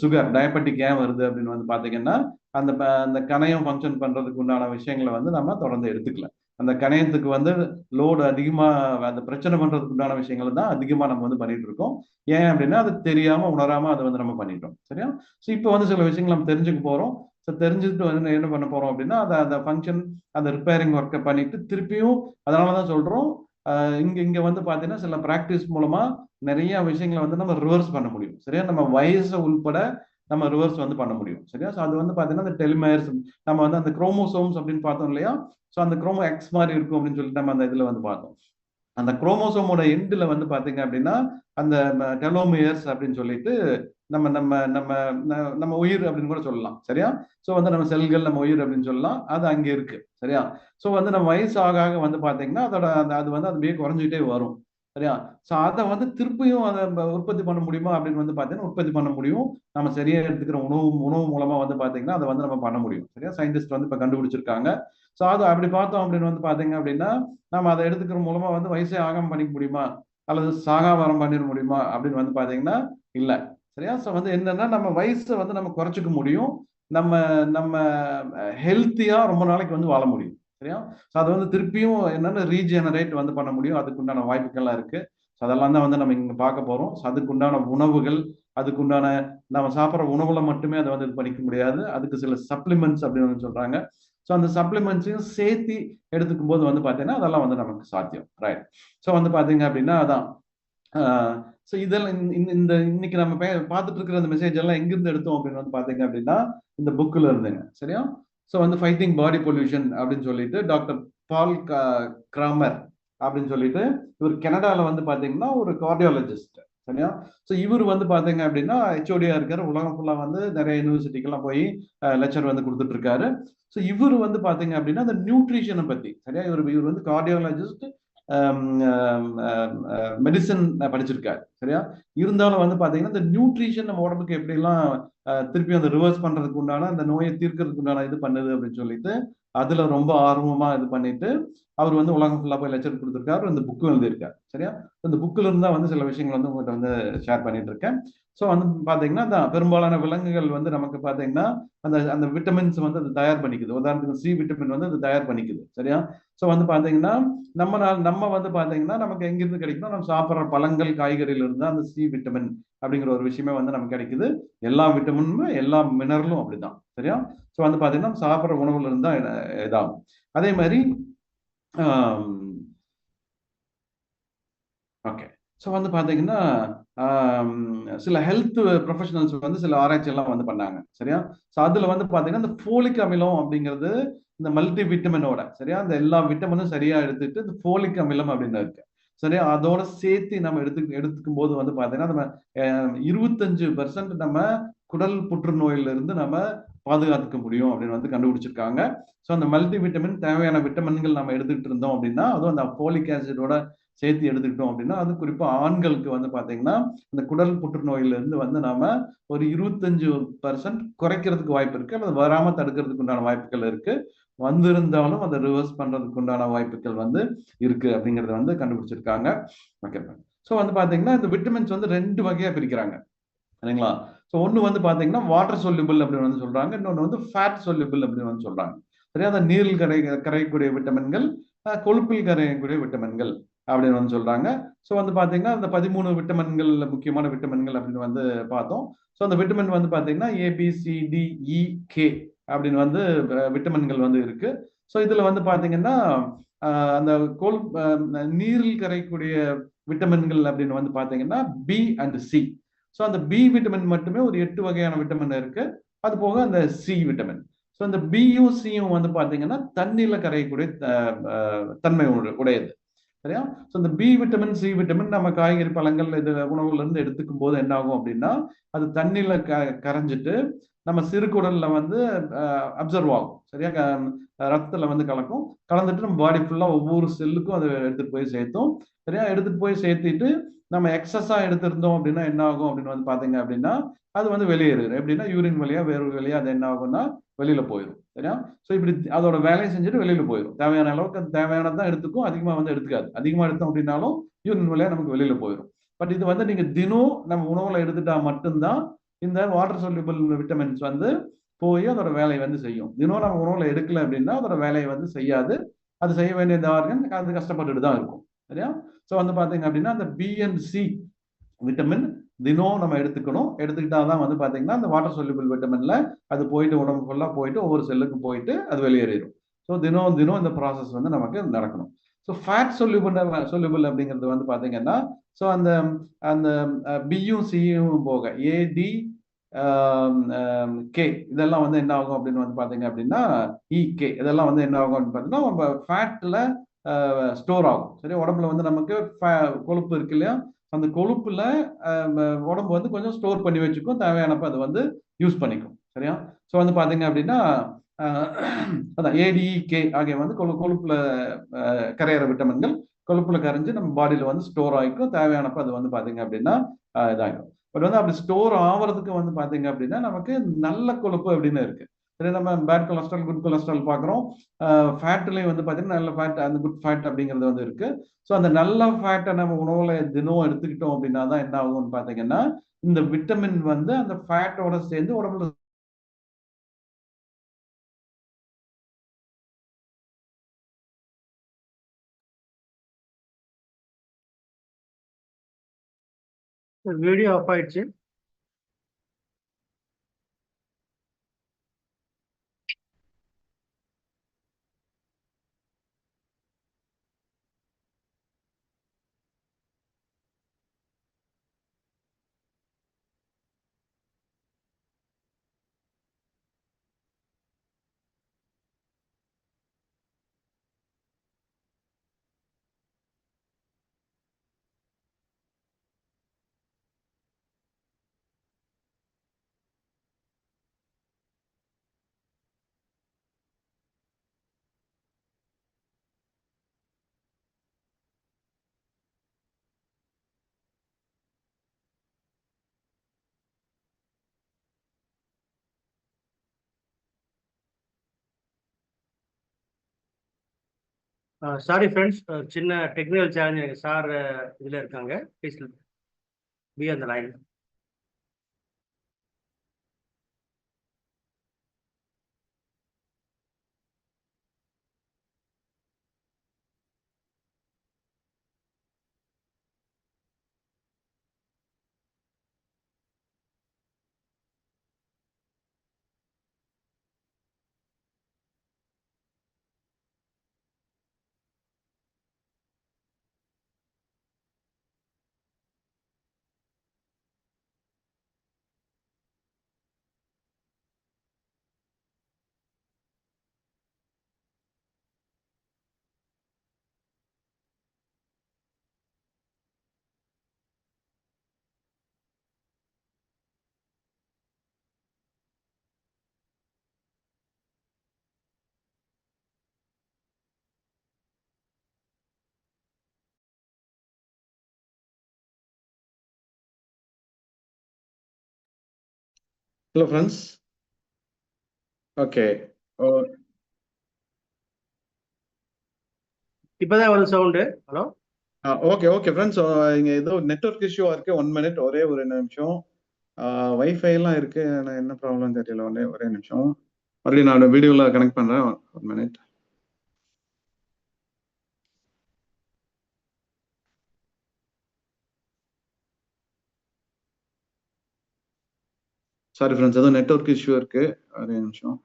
சுகர், டயபெட்டிக் ஏன் வருது அப்படின்னு வந்து பாத்தீங்கன்னா அந்த கணையம் ஃபங்க்ஷன் பண்றதுக்கு உண்டான விஷயங்களை வந்து நம்ம தொடர்ந்து எடுத்துக்கல. அந்த கணையத்துக்கு வந்து லோடு அதிகமா அந்த பிரச்சனை பண்றதுக்கு உண்டான விஷயங்கள் தான் அதிகமா நம்ம வந்து பண்ணிட்டு இருக்கோம். ஏன் அப்படின்னா அது தெரியாம உணராம அதை வந்து நம்ம பண்ணிட்டோம். சரியா? ஸோ இப்போ வந்து சில விஷயங்கள் நம்ம தெரிஞ்சுக்க போறோம். ஸோ தெரிஞ்சுட்டு வந்து என்ன பண்ண போறோம் அப்படின்னா அந்த ஃபங்க்ஷன், அந்த ரிப்பேரிங் ஒர்க்கை பண்ணிட்டு திருப்பியும் அதனாலதான் சொல்றோம் இங்க வந்து பாத்தீங்கன்னா சில பிராக்டிஸ் மூலமா நிறைய விஷயங்களை வந்து நம்ம ரிவர்ஸ் பண்ண முடியும். சரியா? நம்ம வயசை உள்பட நம்ம ரிவர்ஸ் வந்து பண்ண முடியும். சரியா? ஸோ அது வந்து பாத்தீங்கன்னா அந்த டெலிமேர்ஸ், நம்ம வந்து அந்த குரோமோசோம்ஸ் அப்படின்னு பார்த்தோம் இல்லையா? ஸோ அந்த குரோமோ எக்ஸ் மாதிரி இருக்கும் அப்படின்னு சொல்லிட்டு நம்ம அந்த இதுல வந்து பார்த்தோம். அந்த குரோமோசோமோட எண்டுல வந்து பாத்தீங்க அப்படின்னா அந்த டெலோமியர்ஸ் அப்படின்னு சொல்லிட்டு நம்ம நம்ம நம்ம நம்ம உயிர் அப்படின்னு கூட சொல்லலாம். சரியா? ஸோ வந்து நம்ம செல்கள், நம்ம உயிர் அப்படின்னு சொல்லலாம். அது அங்க இருக்கு. சரியா? ஸோ வந்து நம்ம வயசு ஆக ஆக வந்து பாத்தீங்கன்னா அதோட அது வந்து அது அப்படியே குறைஞ்சிட்டே வரும். சரியா? ஸோ அதை வந்து திருப்பியும் அதை உற்பத்தி பண்ண முடியுமா அப்படின்னு வந்து பாத்தீங்கன்னா உற்பத்தி பண்ண முடியும். நம்ம சரியா எடுத்துக்கிற உணவு மூலமா வந்து பாத்தீங்கன்னா அதை வந்து நம்ம பண்ண முடியும். சரியா? சயின்டிஸ்ட் வந்து இப்ப கண்டுபிடிச்சிருக்காங்க. ஸோ அது அப்படி பார்த்தோம் அப்படின்னு வந்து பாத்தீங்க அப்படின்னா நம்ம அதை எடுத்துக்கிற மூலமா வந்து வயசே ஆகாம பண்ணிக்க முடியுமா அல்லது சாகாவரம் பண்ணிட முடியுமா அப்படின்னு வந்து பாத்தீங்கன்னா இல்ல. சரியா? ஸோ வந்து என்னன்னா நம்ம வயசை வந்து நம்ம குறைச்சிக்க முடியும். நம்ம நம்ம ஹெல்த்தியா ரொம்ப நாளைக்கு வந்து வாழ முடியும். சரியா? ஸோ அது வந்து திருப்பியும் என்னன்னா ரீஜெனரேட் வந்து பண்ண முடியும். அதுக்குண்டான வாய்ப்புகள்லாம் இருக்கு. ஸோ அதெல்லாம் தான் வந்து நம்ம இங்க பார்க்க போறோம். ஸோ அதுக்குண்டான உணவுகள், அதுக்குண்டான நம்ம சாப்பிட்ற உணவுல மட்டுமே அதை வந்து இது பண்ணிக்க முடியாது. அதுக்கு சில சப்ளிமெண்ட்ஸ் அப்படின்னு வந்து சொல்றாங்க. ஸோ அந்த சப்ளிமெண்ட்ஸையும் சேர்த்து எடுத்துக்கும் போது வந்து பாத்தீங்கன்னா அதெல்லாம் வந்து நமக்கு சாத்தியம். ரைட்? ஸோ வந்து பாத்தீங்க அப்படின்னா அதான் ஸோ இதெல்லாம் இந்த இன்னைக்கு நம்ம பார்த்துட்டு இருக்கிற அந்த மெசேஜ் எல்லாம் எங்கிருந்து எடுத்தோம் அப்படின்னு வந்து பாத்தீங்க அப்படின்னா இந்த புக்ல இருந்துங்க. சரியா? ஸோ வந்து ஃபைட்டிங் பாடி பொல்யூஷன் அப்படின்னு சொல்லிட்டு டாக்டர் பால் கிராமர் அப்படின்னு சொல்லிட்டு இவர் கனடால வந்து பாத்தீங்கன்னா ஒரு கார்டியாலஜிஸ்ட். சரியா? ஸோ இவர் வந்து பாத்தீங்க அப்படின்னா ஹெச்ஓடியா இருக்காரு, உலகம் ஃபுல்லா வந்து நிறைய யூனிவர்சிட்டிக்கெல்லாம் போய் லெக்சர் வந்து கொடுத்துட்டு இருக்காரு. ஸோ இவர் வந்து பாத்தீங்க அப்படின்னா அந்த நியூட்ரிஷனை பத்தி, சரியா, இவர் வந்து கார்டியாலஜிஸ்ட், மெடிசன் படிச்சிருக்காரு, சரியா. இருந்தாலும் வந்து பாத்தீங்கன்னா இந்த நியூட்ரிஷன் நம்ம உடம்புக்கு எப்படிலாம் திருப்பி அந்த ரிவர்ஸ் பண்றதுக்கு உண்டான, அந்த நோயை தீர்க்கறதுக்கு உண்டான இது பண்ணுது அப்படின்னு சொல்லிட்டு அதுல ரொம்ப ஆர்வமா இது பண்ணிட்டு அவர் வந்து உலகம் ஃபுல்லா போய் லெக்சர் கொடுத்துருக்காரு, இந்த புக்கும் எழுதியிருக்காரு, சரியா. இந்த புக்கில் இருந்தா வந்து சில விஷயங்கள் வந்து உங்கள்கிட்ட வந்து ஷேர் பண்ணிட்டு இருக்கேன். ஸோ வந்து பாத்தீங்கன்னா பெரும்பாலான விலங்குகள் வந்து நமக்கு பாத்தீங்கன்னா அந்த அந்த விட்டமின்ஸ் வந்து அது தயார் பண்ணிக்குது. உதாரணத்துக்கு சி விட்டமின் வந்து அது தயார் பண்ணிக்குது, சரியா. ஸோ வந்து பாத்தீங்கன்னா நம்ம வந்து பாத்தீங்கன்னா நமக்கு எங்கிருந்து கிடைக்குதோ நம்ம சாப்பிட்ற பழங்கள் காய்கறியில இருந்து அந்த சி விட்டமின் அப்படிங்கிற ஒரு விஷயமே வந்து நமக்கு கிடைக்குது. எல்லா விட்டமினும் எல்லா மினரலும் அப்படிதான், சரியா. ஸோ வந்து பாத்தீங்கன்னா சாப்பிட்ற உணவுல இருந்தா இதாகும். அதே மாதிரி ஓகே. ஸோ வந்து பார்த்தீங்கன்னா, ஆம், சில ஹெல்த் ப்ரொஃபஷனல்ஸ் வந்து சில ஆராய்ச்சி எல்லாம் வந்து பண்ணாங்க, சரியா? ஸோ அதுல வந்து பார்த்தீங்கன்னா, இந்த ஃபோலிக் அமிலம் அப்படிங்கிறது இந்த மல்டி விட்டமினோட, சரியா? அந்த எல்லா விட்டமினும் சரியா எடுத்துட்டு இந்த ஃபோலிக் அமிலம் அப்படின்னு இருக்கு, சரியா? அதோட சேர்த்து நம்ம எடுத்துக்கும் போது வந்து பார்த்தீங்கன்னா, நம்ம 25% நம்ம குடல் புற்றுநோயில இருந்து நம்ம பாதுகாத்துக்க முடியும் அப்படின்னு வந்து கண்டுபிடிச்சிருக்காங்க. ஸோ அந்த மல்டி விட்டமின் தேவையான விட்டமின்கள் நம்ம எடுத்துக்கிட்டு இருந்தோம் அப்படின்னா, அதுவும் அந்த ஃபோலிக் ஆசிடோட சேர்த்து எடுத்துக்கிட்டோம் அப்படின்னா, அது குறிப்பா ஆண்களுக்கு வந்து பாத்தீங்கன்னா இந்த குடல் புற்றுநோயில இருந்து வந்து நாம ஒரு 25% குறைக்கிறதுக்கு வாய்ப்பு இருக்கு, அல்லது வராம தடுக்கிறதுக்கு உண்டான வாய்ப்புகள் இருக்கு. வந்திருந்தாலும் அதை ரிவர்ஸ் பண்றதுக்கு உண்டான வாய்ப்புகள் வந்து இருக்கு அப்படிங்கறத வந்து கண்டுபிடிச்சிருக்காங்க. ஓகே. ஸோ வந்து பாத்தீங்கன்னா இந்த விட்டமின்ஸ் வந்து ரெண்டு வகையா பிரிக்கிறாங்க, சரிங்களா. ஸோ ஒன்று வந்து பாத்தீங்கன்னா வாட்டர் சொல்யூபிள் அப்படின்னு வந்து சொல்றாங்க, இன்னொன்று வந்து ஃபேட் சொல்யூபிள் அப்படின்னு வந்து சொல்றாங்க, சரியா. அந்த நீரில் கரையக்கூடிய விட்டமின்கள், கொழுப்பில் கரையக்கூடிய விட்டமின்கள் அப்படின்னு வந்து சொல்றாங்க. ஸோ வந்து பாத்தீங்கன்னா அந்த 13 விட்டமின்கள் முக்கியமான விட்டமின்கள் அப்படின்னு வந்து பார்த்தோம். ஸோ அந்த விட்டமின் வந்து பாத்தீங்கன்னா ABCDEK அப்படின்னு வந்து விட்டமின்கள் வந்து இருக்கு. ஸோ இதுல வந்து பாத்தீங்கன்னா அந்த நீரில் கரையக்கூடிய விட்டமின்கள் அப்படின்னு வந்து பாத்தீங்கன்னா பி அண்ட் சி. ஸோ அந்த பி விட்டமின் மட்டுமே ஒரு 8 வகையான விட்டமின் இருக்கு. அது போக அந்த சி விட்டமின். ஸோ இந்த பியும் சியும் வந்து பாத்தீங்கன்னா தண்ணியில கரையக்கூடிய தன்மை உடையது, சரியா. ஸோ இந்த பி விட்டமின் சி விட்டமின் நம்ம காய்கறி பழங்கள் இது உணவுல இருந்து எடுத்துக்கும் போது என்ன ஆகும் அப்படின்னா அது தண்ணியில கரைஞ்சிட்டு நம்ம சிறுகுடல்ல வந்து அப்சர்வ் ஆகும், சரியா. ரத்தத்துல வந்து கலந்துட்டு நம்ம பாடி ஃபுல்லா ஒவ்வொரு செல்லுக்கும் அதை எடுத்துட்டு போய் சேர்த்தோம், சரியா. எடுத்துட்டு போய் சேர்த்திட்டு நம்ம எக்ஸஸா எடுத்திருந்தோம் அப்படின்னா என்ன ஆகும் அப்படின்னு வந்து பாத்தீங்க அப்படின்னா அது வந்து வெளியேறும். எப்படின்னா யூரின் வழியா வேர்வை வழியா அது என்ன ஆகும்னா வெளியில போயிடும், சரியா. ஸோ இப்படி அதோட வேலையை செஞ்சுட்டு வெளியில போயிடும். தேவையான அளவுக்கு அது தேவையானதான் எடுத்துக்கும், அதிகமா வந்து எடுத்துக்காது. அதிகமா எடுத்தோம் அப்படின்னாலும் யூரின் வழியா நமக்கு வெளியில போயிடும். பட் இது வந்து நீங்க தினம் நம்ம உணவுல எடுத்துட்டா மட்டும்தான் இந்த வாட்டர் சொல்யூபிள் விட்டமின்ஸ் வந்து போய் அதோட வேலையை வந்து செய்யும். தினம் நம்ம உணவுல எடுக்கல அப்படின்னா அதோட வேலையை வந்து செய்யாது. அது செய்ய வேண்டிய இந்த ஆர்கன் அது கஷ்டப்பட்டுட்டு தான் இருக்கும், சரியா. ஸோ வந்து பாத்தீங்க அப்படின்னா அந்த பி அண்ட் சி விட்டமின் தினம் நம்ம எடுத்துக்கணும். எடுத்துக்கிட்டாதான் வந்து பாத்தீங்கன்னா அந்த வாட்டர் சொல்யூபிள் விட்டமின்ல அது போயிட்டு உடம்பு ஃபுல்லா போயிட்டு ஒவ்வொரு செல்லுக்கும் போயிட்டு அது வெளியேறிடும். ஸோ தினம் தினம் இந்த ப்ராசஸ் வந்து நமக்கு நடக்கணும். ஸோ ஃபேட் சொல்யூபிள் அப்படிங்கிறது வந்து பாத்தீங்கன்னா ஸோ அந்த அந்த பியும் சியும் போக ஏடி கே இதெல்லாம் வந்து என்ன ஆகும் அப்படின்னு வந்து பாத்தீங்க அப்படின்னா இகே இதெல்லாம் வந்து என்ன ஆகும் அப்படின்னு பார்த்தீங்கன்னா நம்ம ஃபேட்ல ஸ்டோர் ஆகும், சரி. உடம்புல வந்து நமக்கு கொழுப்பு இருக்கு இல்லையா, அந்த கொழுப்புல உடம்பு வந்து கொஞ்சம் ஸ்டோர் பண்ணி வச்சுக்கும், தேவையானப்ப அது வந்து யூஸ் பண்ணிக்கும், சரியா. ஸோ வந்து பாத்தீங்க அப்படின்னா அஹ், அதான் ஏடிஇகே ஆகிய வந்து கொழுப்புல கரையிற விட்டமின்கள் கொழுப்புல கரைஞ்சு நம்ம பாடியில வந்து ஸ்டோர் ஆகிக்கும், தேவையானப்ப அது வந்து பாத்தீங்க அப்படின்னா இதாகும். பட் வந்து அப்படி ஸ்டோர் ஆவறதுக்கு வந்து பாத்தீங்க அப்படின்னா நமக்கு நல்ல கொழுப்பு அப்படின்னு இருக்கு, சரி. நம்ம பேட் கொலஸ்ட்ரால் குட் கொலஸ்ட்ரால் பாக்குறோம், ஃபேட்லயும் வந்து பாத்தீங்கன்னா நல்ல ஃபேட் அந்த குட் ஃபேட் அப்படிங்கிறது வந்து இருக்கு. ஸோ அந்த நல்ல ஃபேட்டை நம்ம உணவுல தினம் எடுத்துக்கிட்டோம் அப்படின்னா தான் என்ன ஆகும்னு பாத்தீங்கன்னா இந்த விட்டமின் வந்து அந்த ஃபேட்டோட சேர்ந்து உடம்புல வீடியோ ஆஃப் ஆயிடுச்சு. Sorry friends, சின்ன டெக்னிக்கல் சேலஞ்ச் சார் இதுல இருக்காங்க. Please be on the line. Hello friends. Okay. இப்பதான் ஒரு சவுண்டு. ஹலோ. ஓகே ஃப்ரெண்ட்ஸ், இங்க ஏதோ நெட்வொர்க் இஷ்யூவா இருக்கு. 1 மினிட், ஒரே ஒரு நிமிஷம். வைஃபை எல்லாம் இருக்கு, என்ன ப்ராப்ளம் தெரியல. ஒரே நிமிஷம், மறுபடியும் நான் வீடியோல கனெக்ட் பண்றேன். 1 மினிட். சாரி ஃப்ரெண்ட்ஸ், ஏதோ நெட்வொர்க் இஷ்யூ இருக்கு, ஒரே நிமிஷம்.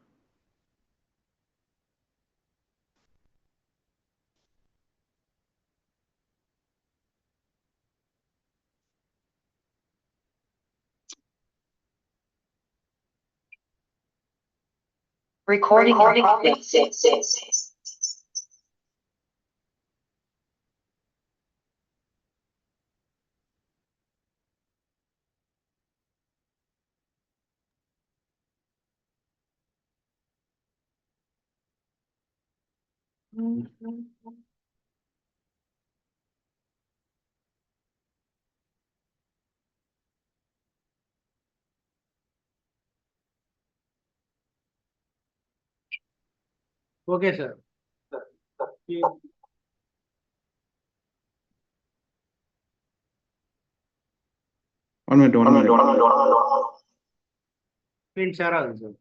Recording. Okay sir. One minute. Screen share ஆகுது சார்.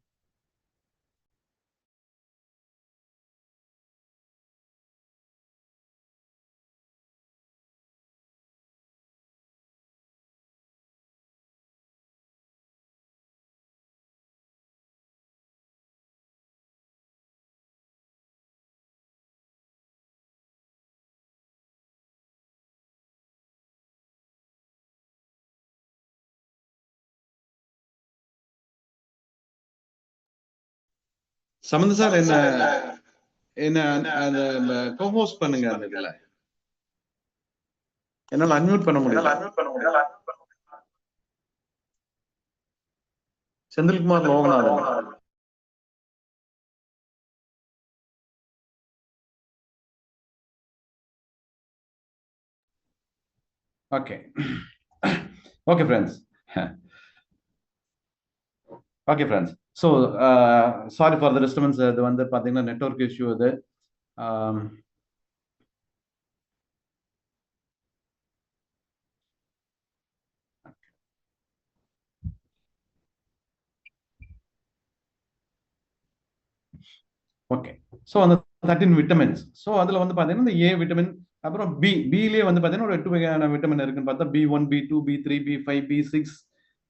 சமந்த சார், என்ன கோஹோஸ்ட் பண்ணுங்க. அந்த இதுல என்னால அன்மியூட் பண்ண முடியல. Senthilkumar Loganathan. Okay okay friends. Okay friends, so sorry for the disturbance. இது வந்து பார்த்தீங்கன்னா நெட்வொர்க் இஷ்யூ இது. ஓகே, ஸோ அந்த 13 விட்டமின்ஸ். ஸோ அதில் வந்து பார்த்தீங்கன்னா இந்த ஏ விட்டமின், அப்புறம் பிலேயே வந்து பார்த்தீங்கன்னா ஒரு 8 வகையான விட்டமின் இருக்குன்னு பார்த்தா B1, B2, B3, B5, B6,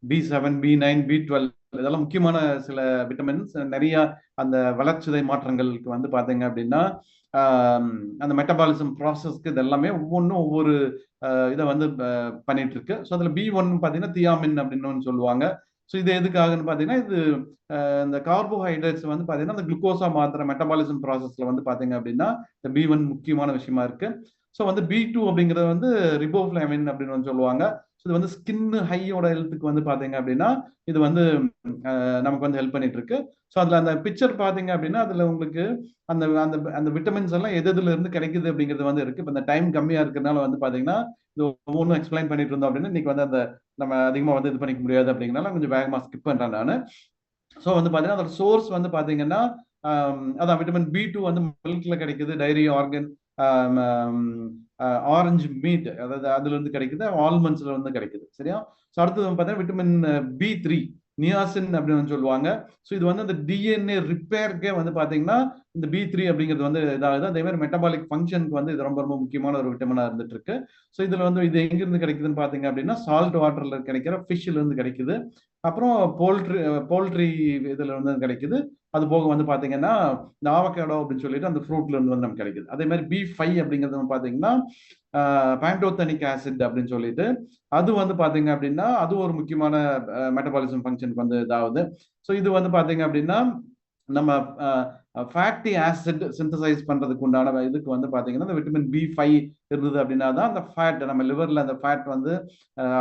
B7, B9, B12, இதெல்லாம் முக்கியமான சில விட்டமின்ஸ். நிறைய அந்த வளர்ச்சிதை மாற்றங்களுக்கு வந்து பார்த்தீங்க அப்படின்னா அந்த மெட்டபாலிசம் ப்ராசஸ்க்கு இது எல்லாமே ஒவ்வொன்றும் ஒவ்வொரு இதை வந்து பண்ணிட்டு இருக்கு. ஸோ அதில் B1 பார்த்தீங்கன்னா தியாமின் அப்படின்னு சொல்லுவாங்க. ஸோ இது எதுக்காகன்னு பார்த்தீங்கன்னா, இது இந்த கார்போஹைட்ரேட்ஸ் வந்து பார்த்தீங்கன்னா அந்த குளுக்கோஸா மாத்திர மெட்டபாலிசம் ப்ராசஸ்ல வந்து பார்த்தீங்க அப்படின்னா இந்த B1 முக்கியமான விஷயமா இருக்கு. ஸோ வந்து B2 அப்படிங்கிறது வந்து ரிபோஃப்ளேவின் அப்படின்னு சொல்லுவாங்க. ஸோ இது வந்து ஸ்கின் ஹையோட ஹெல்த்துக்கு வந்து பார்த்தீங்க அப்படின்னா இது வந்து நமக்கு வந்து ஹெல்ப் பண்ணிட்டு இருக்கு. ஸோ அதில் அந்த பிக்சர் பார்த்தீங்க அப்படின்னா அதில் உங்களுக்கு அந்த அந்த அந்த விட்டமின்ஸ் எல்லாம் எதுல இருந்து கிடைக்குது அப்படிங்கிறது வந்து இருக்கு. இப்போ இந்த டைம் கம்மியா இருக்கிறதுனால வந்து பார்த்தீங்கன்னா இது ஒவ்வொன்றும் எக்ஸ்பிளைன் பண்ணிட்டு இருந்தோம் அப்படின்னா இன்னைக்கு வந்து அந்த நம்ம அதிகமாக வந்து இது பண்ணிக்க முடியாது அப்படிங்கிறனால கொஞ்சம் வேகமாக ஸ்கிப் பண்ணுறேன் நான். ஸோ வந்து பார்த்தீங்கன்னா அதோட சோர்ஸ் வந்து பார்த்தீங்கன்னா அதான் விட்டமின் B2 வந்து மில்க்ல கிடைக்குது, டைரி, ஆர்கன், ஆரஞ்சு மீட், அதாவது அதுல இருந்து கிடைக்குது, ஆல்மண்ட்ஸ்ல இருந்து கிடைக்குது. சரியா? ஸோ அடுத்தது வந்து பார்த்தீங்கன்னா விட்டமின் B3 நியாசின் அப்படின்னு சொல்லுவாங்க. ஸோ இது வந்து அந்த டிஎன்ஏ ரிப்பேருக்கே வந்து பார்த்தீங்கன்னா இந்த B3 அப்படிங்கிறது வந்து இதாகுது. அதே மாதிரி மெட்டபாலிக் ஃபங்க்ஷனுக்கு வந்து இது ரொம்ப ரொம்ப முக்கியமான ஒரு விட்டமினா இருந்துட்டு இருக்கு. ஸோ இதுல வந்து இது எங்கிருந்து கிடைக்குதுன்னு பார்த்தீங்க அப்படின்னா சால்ட் வாட்டர்ல கிடைக்கிற ஃபிஷ்ல இருந்து கிடைக்குது. அப்புறம் போல்ட்ரி இதுல இருந்து கிடைக்குது. அது போக வந்து பாத்தீங்கன்னா இந்த ஆவக்காடோ அப்படின்னு சொல்லிட்டு அந்த ஃப்ரூட்ல இருந்து வந்து நமக்கு கிடைக்குது. அதே மாதிரி B5 அப்படிங்கிறது வந்து பாத்தீங்கன்னா பேண்டோத்தனிக் ஆசிட் அப்படின்னு சொல்லிட்டு அது வந்து பாத்தீங்க அப்படின்னா அது ஒரு முக்கியமான மெட்டபாலிசம் ஃபங்க்ஷனுக்கு வந்து இதாகுது. ஸோ இது வந்து பாத்தீங்க அப்படின்னா நம்ம ஃபேட்டி ஆசிட் சிந்தசைஸ் பண்றதுக்கு உண்டான இதுக்கு வந்து பாத்தீங்கன்னா இந்த விட்டமின் B5 இருந்தது அப்படின்னா தான் அந்த ஃபேட் நம்ம லிவர்ல அந்த ஃபேட் வந்து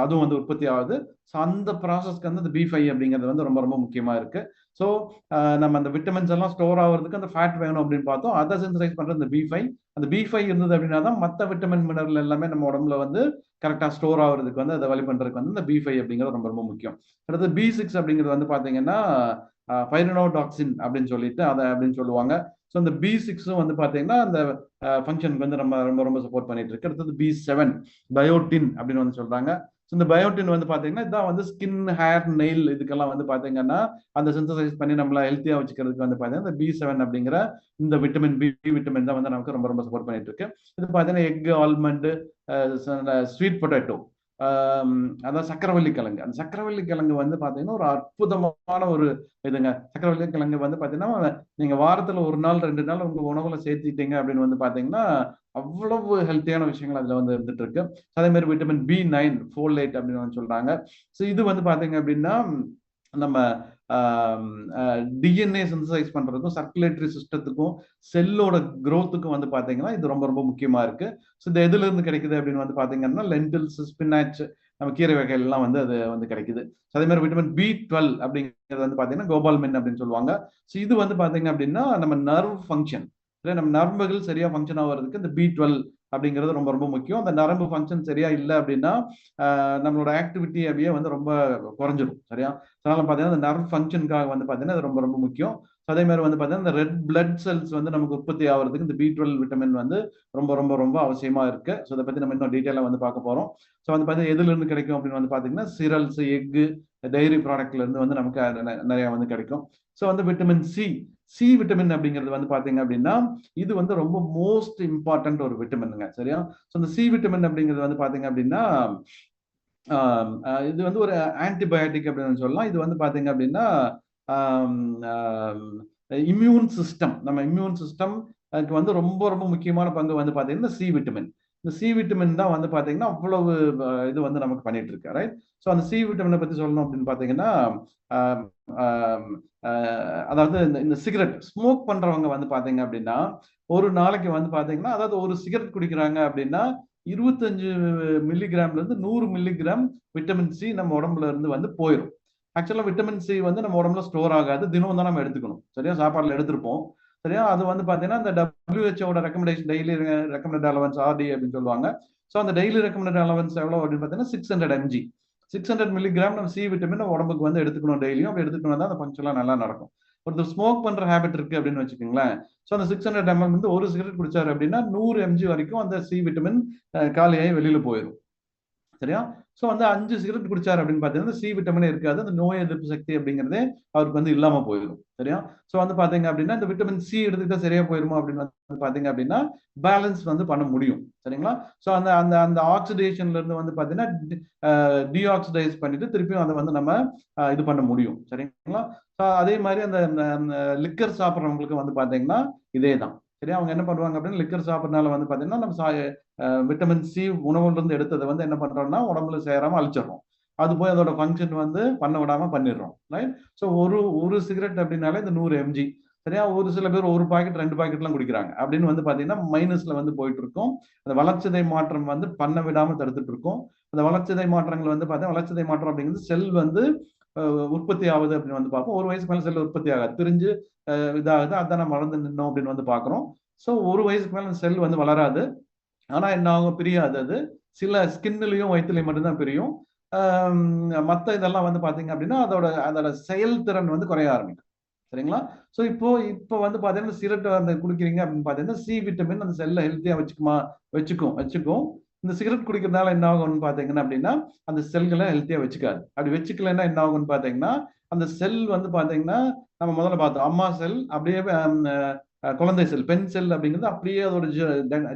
அதுவும் வந்து உற்பத்தி ஆகுது. ஸோ அந்த ப்ராசஸ்க்கு வந்து இந்த B5 அப்படிங்கிறது வந்து ரொம்ப ரொம்ப முக்கியமா இருக்கு. ஸோ நம்ம அந்த விட்டமின்ஸ் எல்லாம் ஸ்டோர் ஆகிறதுக்கு அந்த ஃபேட் வேணும் அப்படின்னு பார்த்தோம். அதை சிந்தசைஸ் பண்ற இந்த B5 அந்த B5 இருந்தது அப்படின்னா தான் மற்ற விட்டமின் மினரல் எல்லாமே நம்ம உடம்புல வந்து கரெக்டா ஸ்டோர் ஆகுறதுக்கு வந்து அதை வழி பண்றதுக்கு வந்து இந்த B5 அப்படிங்கிறது ரொம்ப ரொம்ப முக்கியம். அடுத்து B6 அப்படிங்கிறது வந்து பாத்தீங்கன்னா பைரனோடாக்சின் அப்படின்னு சொல்லிட்டு அதை அப்படின்னு சொல்லுவாங்க. ஸோ இந்த B6 வந்து பாத்தீங்கன்னா அந்த ஃபங்க்ஷனுக்கு வந்து நம்ம ரொம்ப ரொம்ப சப்போர்ட் பண்ணிட்டு இருக்கு. அடுத்தது B7 பயோட்டின் அப்படின்னு வந்து சொல்றாங்க. ஸோ இந்த பயோட்டின் வந்து பாத்தீங்கன்னா இதான் வந்து ஸ்கின், ஹேர், நெயில் இதுக்கெல்லாம் வந்து பாத்தீங்கன்னா அந்த சிந்தசைஸ் பண்ணி நம்மள ஹெல்த்தியா வச்சுக்கிறதுக்கு வந்து பாத்தீங்கன்னா இந்த B7 அப்படிங்கிற இந்த விட்டமின் பி விட்டமின் தான் வந்து நமக்கு ரொம்ப ரொம்ப சப்போர்ட் பண்ணிட்டு இருக்கு. இது பாத்தீங்கன்னா எக், ஆல்மண்ட், ஸ்வீட் பொட்டேட்டோ, அதான் சக்கரவள்ளி கிழங்கு. அந்த சக்கரவள்ளி கிழங்கு வந்து பாத்தீங்கன்னா ஒரு அற்புதமான ஒரு இதுங்க. சக்கரவள்ளி கிழங்கு வந்து பாத்தீங்கன்னா நீங்க வாரத்துல 1 நாள் 2 நாள் உங்க உணவுல சேர்த்திட்டீங்க அப்படின்னு வந்து பாத்தீங்கன்னா அவ்வளவு ஹெல்த்தியான விஷயங்கள் அதுல வந்து இருந்துட்டு இருக்கு. அதே மாதிரி விட்டமின் B9 ஃபோலேட் அப்படின்னு வந்து சொல்றாங்க. ஸோ இது வந்து பாத்தீங்க அப்படின்னா நம்ம டிஎன்ஏ சிந்தசைஸ் பண்றதுக்கும் சர்க்குலேட்டரி சிஸ்டத்துக்கும் செல்லோட growthக்கும் வந்து பாத்தீங்கன்னா இது ரொம்ப ரொம்ப முக்கியமா இருக்கு. ஸோ இது எதுல இருந்து கிடைக்குது அப்படின்னு வந்து பாத்தீங்கன்னா லென்டில்ஸ், ஸ்பினாச், நம்ம கீரை வகைகள் எல்லாம் வந்து அது வந்து கிடைக்குது. அதே மாதிரி விட்டமின் B12 அப்படிங்கிறது வந்து பாத்தீங்கன்னா கோபால்மின் அப்படின்னு சொல்லுவாங்க. ஸோ இது வந்து பாத்தீங்க அப்படின்னா நம்ம நர்வ் ஃபங்க்ஷன், நம்ம நரம்புகள் சரியா ஃபங்க்ஷன் ஆகிறதுக்கு இந்த B12 அப்படிங்கிறது ரொம்ப ரொம்ப முக்கியம். அந்த நரம்பு ஃபங்க்ஷன் சரியா இல்லை அப்படின்னா நம்மளோட ஆக்டிவிட்டி அப்படியே வந்து ரொம்ப குறைஞ்சிரும். சரியா? அதனால பாத்தீங்கன்னா இந்த நர்வ் ஃபங்க்ஷனுக்காக வந்து பாத்தீங்கன்னா அது ரொம்ப ரொம்ப முக்கியம். அதே மாதிரி வந்து பாத்தீங்கன்னா இந்த ரெட் பிளட் செல்ஸ் வந்து நமக்கு உற்பத்தி ஆகிறதுக்கு இந்த B12 விட்டமின் வந்து ரொம்ப ரொம்ப ரொம்ப அவசியமா இருக்கு. ஸோ இதை பத்தி நம்ம இன்னும் டீட்டெயிலாக வந்து பார்க்க போறோம். ஸோ வந்து பாத்தீங்கன்னா எதுல இருந்து கிடைக்கும் அப்படின்னு வந்து பாத்தீங்கன்னா சிரல்ஸ், எக்கு, டைரி ப்ராடக்ட்ல இருந்து வந்து நமக்கு நிறைய வந்து கிடைக்கும். ஸோ வந்து விட்டமின் சி விட்டமின் அப்படிங்கிறது வந்து பாத்தீங்க அப்படின்னா இது வந்து ரொம்ப மோஸ்ட் இம்பார்ட்டன்ட் ஒரு விட்டமின்ங்க. சரியா? ஸோ இந்த சி விட்டமின் அப்படிங்கிறது வந்து பாத்தீங்க அப்படின்னா இது வந்து ஒரு ஆன்டிபயோட்டிக் அப்படின்னு சொல்லலாம். இது வந்து பாத்தீங்க அப்படின்னா இம்யூன் சிஸ்டம், நம்ம இம்யூன் சிஸ்டம் அதுக்கு வந்து ரொம்ப ரொம்ப முக்கியமான பங்கு வந்து பாத்தீங்கன்னா சி விட்டமின். இந்த சி விட்டமின் தான் வந்து பாத்தீங்கன்னா அவ்வளவு இது வந்து நமக்கு பண்ணிட்டு இருக்கு. ரைட்? ஸோ அந்த சி விட்டமினை பத்தி சொல்லணும் அப்படின்னு பாத்தீங்கன்னா அதாவது இந்த சிகரெட் ஸ்மோக் பண்றவங்க வந்து பாத்தீங்க அப்படின்னா ஒரு நாளைக்கு வந்து பாத்தீங்கன்னா அதாவது ஒரு சிகரெட் குடிக்கிறாங்க அப்படின்னா 25 மில்லிகிராம்ல இருந்து 100 மில்லிகிராம் விட்டமின் சி நம்ம உடம்புல இருந்து வந்து போயிடும். ஆக்சுவலா விட்டமின் சி வந்து நம்ம உடம்புல ஸ்டோர் ஆகாது, தினம் தான் நம்ம எடுத்துக்கணும். சரியா? சாப்பாடுல எடுத்திருப்போம். சரியா? அது வந்து பாத்தீங்கன்னா இந்த WHO recommendation daily recommended allowance RD அப்படின்னு சொல்லுவாங்க. ஸோ அந்த டெய்லி ரெக்கமெண்டட் அலவன்ஸ் எவ்வளவு அப்படின்னு பாத்தீங்கன்னா 600 mg 600 மில்லிகிராம் நம்ம சி விட்டமின் நம்ம உடம்புக்கு வந்து எடுத்துக்கணும் டெய்லியும். அப்படி எடுத்துக்கணும் தான் அந்த ஃபங்க்ஷன்லாம் நல்லா நடக்கும். ஒருத்தர் ஸ்மோக் பண்ற ஹேபிட் இருக்கு அப்படின்னு வச்சுக்கோங்களேன். ஸோ அந்த 600 ml வந்து ஒரு சிகரெட் குடிச்சாரு அப்படின்னா 100 mg வரைக்கும் அந்த சி விட்டமின் காலியாகி வெளியில போயிடும். சரியா? ஸோ வந்து 5 சிகரெட் குடிச்சாரு அப்படின்னு பாத்தீங்கன்னா சி விட்டமினே இருக்காது. அந்த நோய் எதிர்ப்பு சக்தி அப்படிங்கிறதே அவருக்கு வந்து இல்லாம போயிடும். சரியா? ஸோ வந்து பாத்தீங்க அப்படின்னா இந்த விட்டமின் சி எடுத்துக்கிட்டா சரியா போயிருமா அப்படின்னு வந்து பாத்தீங்க அப்படின்னா பேலன்ஸ் வந்து பண்ண முடியும். சரிங்களா? ஸோ அந்த அந்த அந்த ஆக்சிடேஷன்ல இருந்து வந்து பாத்தீங்கன்னா டீஆக்சிடைஸ் பண்ணிட்டு திருப்பியும் அதை வந்து நம்ம இது பண்ண முடியும். சரிங்களா? அதே மாதிரி அந்த லிக்கர் சாப்பிட்றவங்களுக்கு வந்து பாத்தீங்கன்னா இதே தான். சரியா? அவங்க என்ன பண்ணுவாங்க அப்படின்னா லிக்கர் சாப்பிட்றதுனால வந்து பாத்தீங்கன்னா நம்ம விட்டமின் சி உணவுல இருந்து எடுத்ததை வந்து என்ன பண்றோம்னா உடம்புல சேராம அழிச்சிடறோம். அது போய் அதோட ஃபங்க்ஷன் வந்து பண்ண விடாம பண்ணிடுறோம். ரைட்? ஸோ ஒரு சிகரெட் அப்படின்னாலே இந்த 100 mg. சரியா? ஒரு சில பேர் ஒரு பாக்கெட் 2 பாக்கெட்லாம் குடிக்கிறாங்க அப்படின்னு வந்து பாத்தீங்கன்னா மைனஸ்ல வந்து போயிட்டு இருக்கும். அந்த வளர்ச்சிதை மாற்றம் வந்து பண்ண விடாம தடுத்துட்டு இருக்கும். அந்த வளர்ச்சிதை மாற்றங்கள் வந்து பாத்தீங்கன்னா வளர்ச்சிதை மாற்றம் அப்படிங்கிறது செல் வந்து உற்பத்தி ஆகுது அப்படின்னு வந்து பார்ப்போம். ஒரு வயசுக்கு மேல செல் உற்பத்தி ஆகாது, பிரிஞ்சு இதாகுது. அதான் நம்ம வளர்ந்து நின்னோம் அப்படின்னு வந்து பாக்குறோம். ஸோ ஒரு வயசுக்கு மேல செல் வந்து வளராது. ஆனா என்ன ஆகும்? பிரியாது. அது சில ஸ்கின்லயும் வயிற்றுலையும் மட்டும்தான் பிரியும். மத்த இதெல்லாம் வந்து பாத்தீங்க அப்படின்னா அதோட அதோட செயல்திறன் வந்து குறைய ஆரம்பிக்கும். சரிங்களா? ஸோ இப்போ வந்து பார்த்தீங்கன்னா சிகரெட் அந்த குடிக்கிறீங்க அப்படின்னு பார்த்தீங்கன்னா சி விட்டமின் அந்த செல்லை ஹெல்த்தியாக வச்சுக்கும். இந்த சிகரெட் குடிக்கிறதுனால என்ன ஆகும்னு பார்த்தீங்கன்னா அப்படின்னா அந்த செல்களை ஹெல்த்தியாக வச்சுக்காது. அப்படி வச்சுக்கலைன்னா என்ன ஆகும்னு பார்த்தீங்கன்னா அந்த செல் வந்து பார்த்தீங்கன்னா நம்ம முதல்ல பார்த்தோம் அம்மா செல் அப்படியே குழந்தை செல் பெண் செல் அப்படிங்கிறது அப்படியே அதோட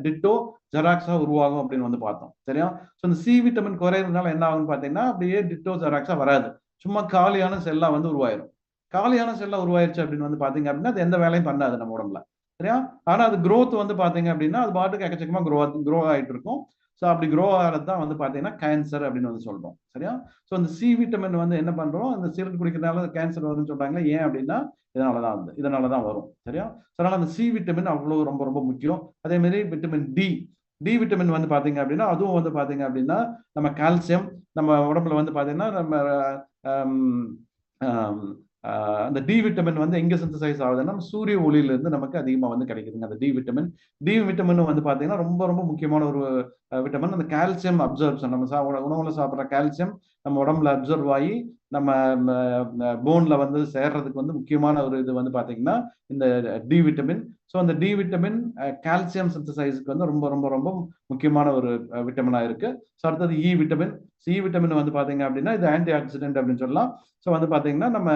டிட்டோ ஜெராக்ஸா உருவாகும் அப்படின்னு வந்து பார்த்தோம். சரியா? ஸோ இந்த சி விட்டமின் குறையிறதுனால என்ன ஆகும்னு பார்த்தீங்கன்னா அப்படியே டிட்டோ ஜெராக்ஸா வராது. சும்மா காலியான செல்லா வந்து உருவாயிரும். காலியான செல்லா உருவாயிருச்சு அப்படின்னு வந்து பாத்தீங்க அப்படின்னா அது எந்த வேலையும் பண்ணாது நம்ம உடம்புல. சரியா? ஆனா அது growth வந்து பாத்தீங்க அப்படின்னா அது பாட்டுக்கு எக்கச்சக்கமா க்ரோ ஆயிட்டு இருக்கும். ஸோ அப்படி க்ரோ ஆகிறது தான் வந்து பாத்தீங்கன்னா கேன்சர் அப்படின்னு வந்து சொல்றோம். சரியா? ஸோ இந்த சி விட்டமின் வந்து என்ன பண்றோம் அந்த சிகரெட் குடிக்கிறதுனால கேன்சர் வரும்னு சொல்றாங்களே ஏன் அப்படின்னா இதனாலதான் வரும். சரியா? அதனால அந்த சி விட்டமின் அவ்வளவு ரொம்ப ரொம்ப முக்கியம். அதே மாதிரி விட்டமின் டி விட்டமின் வந்து பாத்தீங்க அப்படின்னா அதுவும் வந்து பாத்தீங்க அப்படின்னா நம்ம கால்சியம் நம்ம உடம்புல வந்து பாத்தீங்கன்னா நம்ம அந்த டி விட்டமின் வந்து எங்க சிந்தசைஸ் ஆகுதுன்னா சூரிய ஒளியில இருந்து நமக்கு அதிகமா வந்து கிடைக்குதுங்க அந்த டி விட்டமின் வந்து பாத்தீங்கன்னா ரொம்ப ரொம்ப முக்கியமான ஒரு விட்டமின். அந்த கால்சியம் அப்சர்ப்ஷன் நம்ம உணவுல சாப்பிட்ற கால்சியம் நம்ம உடம்புல அப்சர்வ் ஆகி நம்ம போன்ல வந்து சேர்றதுக்கு வந்து முக்கியமான ஒரு இது வந்து பாத்தீங்கன்னா இந்த டி விட்டமின். ஸோ அந்த டி விட்டமின் கால்சியம் சிந்தசைஸ்க்கு வந்து ரொம்ப ரொம்ப ரொம்ப முக்கியமான ஒரு விட்டமினா இருக்கு. ஸோ அடுத்தது சி விட்டமின் வந்து பாத்தீங்க அப்படின்னா இது ஆன்டி ஆக்சிடென்ட் அப்படின்னு சொல்லலாம். ஸோ வந்து பாத்தீங்கன்னா நம்ம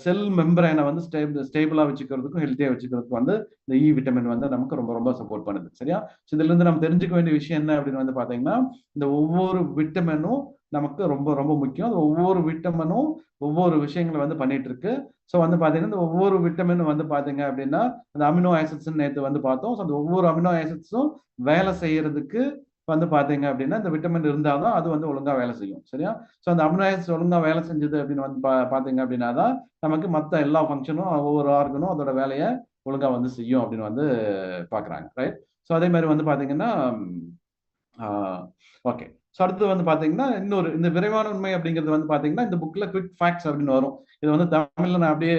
செல் மெம்பரைனை வந்து ஸ்டேபிளா வச்சுக்கிறதுக்கும் ஹெல்த்தியா வச்சுக்கிறதுக்கும் வந்து இந்த இ விட்டமின் வந்து நமக்கு ரொம்ப ரொம்ப சப்போர்ட் பண்ணுது. சரியா? ஸோ இதுல இருந்து நம்ம தெரிஞ்சுக்க வேண்டிய விஷயம் என்ன அப்படின்னு வந்து பாத்தீங்கன்னா இந்த ஒவ்வொரு விட்டமினும் நமக்கு ரொம்ப ரொம்ப முக்கியம். ஒவ்வொரு விட்டமினும் ஒவ்வொரு விஷயங்களை வந்து பண்ணிட்டு இருக்கு. ஸோ வந்து பாத்தீங்கன்னா இந்த ஒவ்வொரு விட்டமினும் வந்து பாத்தீங்க அப்படின்னா அந்த அமினோ ஆசிட்ஸ் நேற்று வந்து பார்த்தோம். ஸோ அந்த ஒவ்வொரு அமினோ ஆசிட்ஸும் வேலை செய்யறதுக்கு வந்து பாத்தீங்க அப்படின்னா இந்த விட்டமின் இருந்தாதான் அது வந்து ஒழுங்கா வேலை செய்யும். சரியா? ஸோ அந்த அமினோ ஆசிட்ஸ் ஒழுங்கா வேலை செஞ்சது அப்படின்னு வந்து பாத்தீங்க அப்படின்னா தான் நமக்கு மற்ற எல்லா ஃபங்க்ஷனும் ஒவ்வொரு ஆர்கனும் அதோட வேலையை ஒழுங்கா வந்து செய்யும் அப்படின்னு வந்து பாக்குறாங்க. ரைட்? ஸோ அதே மாதிரி வந்து பாத்தீங்கன்னா ஓகே. ஸோ அடுத்து வந்து பாத்தீங்கன்னா இந்த விரைவான உண்மை அப்படிங்கிறது வந்து பாத்தீங்கன்னா இந்த புக்ல குவிக் ஃபேக்ட்ஸ் அப்படின்னு வரும். இது வந்து தமிழ்ல நான் அப்படியே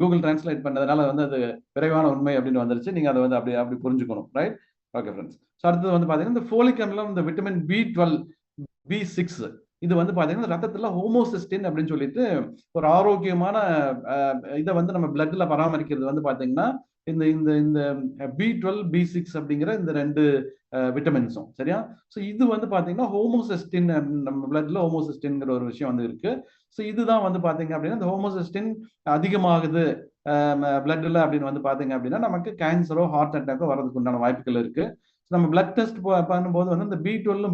கூகுள் டிரான்ஸ்லேட் பண்ணதுனால வந்து அது விரைவான உண்மை அப்படின்னு வந்துருச்சு. நீங்க அதை வந்து அப்படி புரிஞ்சுக்கணும். ரைட்? Okay friends. ஸோ அடுத்தது வந்து பாத்தீங்கன்னா இந்த ஃபோலிக் அமிலம் இந்த விட்டமின் B12 B6 இது வந்து பாத்தீங்கன்னா ரத்தத்துல ஹோமோசிஸ்டின் அப்படின்னு சொல்லிட்டு ஒரு ஆரோக்கியமான இதை வந்து நம்ம பிளட்ல பராமரிக்கிறது வந்து பாத்தீங்கன்னா இந்த இந்த இந்த B12 B6 அப்படிங்கிற இந்த ரெண்டு விட்டமின்ஸும். சரியா? ஸோ இது வந்து பாத்தீங்கன்னா ஹோமோசிஸ்டின் நம்ம பிளட்ல ஹோமோசிஸ்டின்ங்கிற ஒரு விஷயம் வந்து இருக்கு. ஸோ இதுதான் வந்து பாத்தீங்க அப்படின்னா இந்த ஹோமோசிஸ்டின் அதிகமாகுது பிளட்ல அப்படின்னு வந்து பாத்தீங்க அப்படின்னா நமக்கு கேன்சரோ ஹார்ட் அட்டாக்கோ வர்றதுக்கு உண்டான வாய்ப்புகள் இருக்கு. நம்ம பிளட் டெஸ்ட் பண்ணும்போது வந்து இந்த B12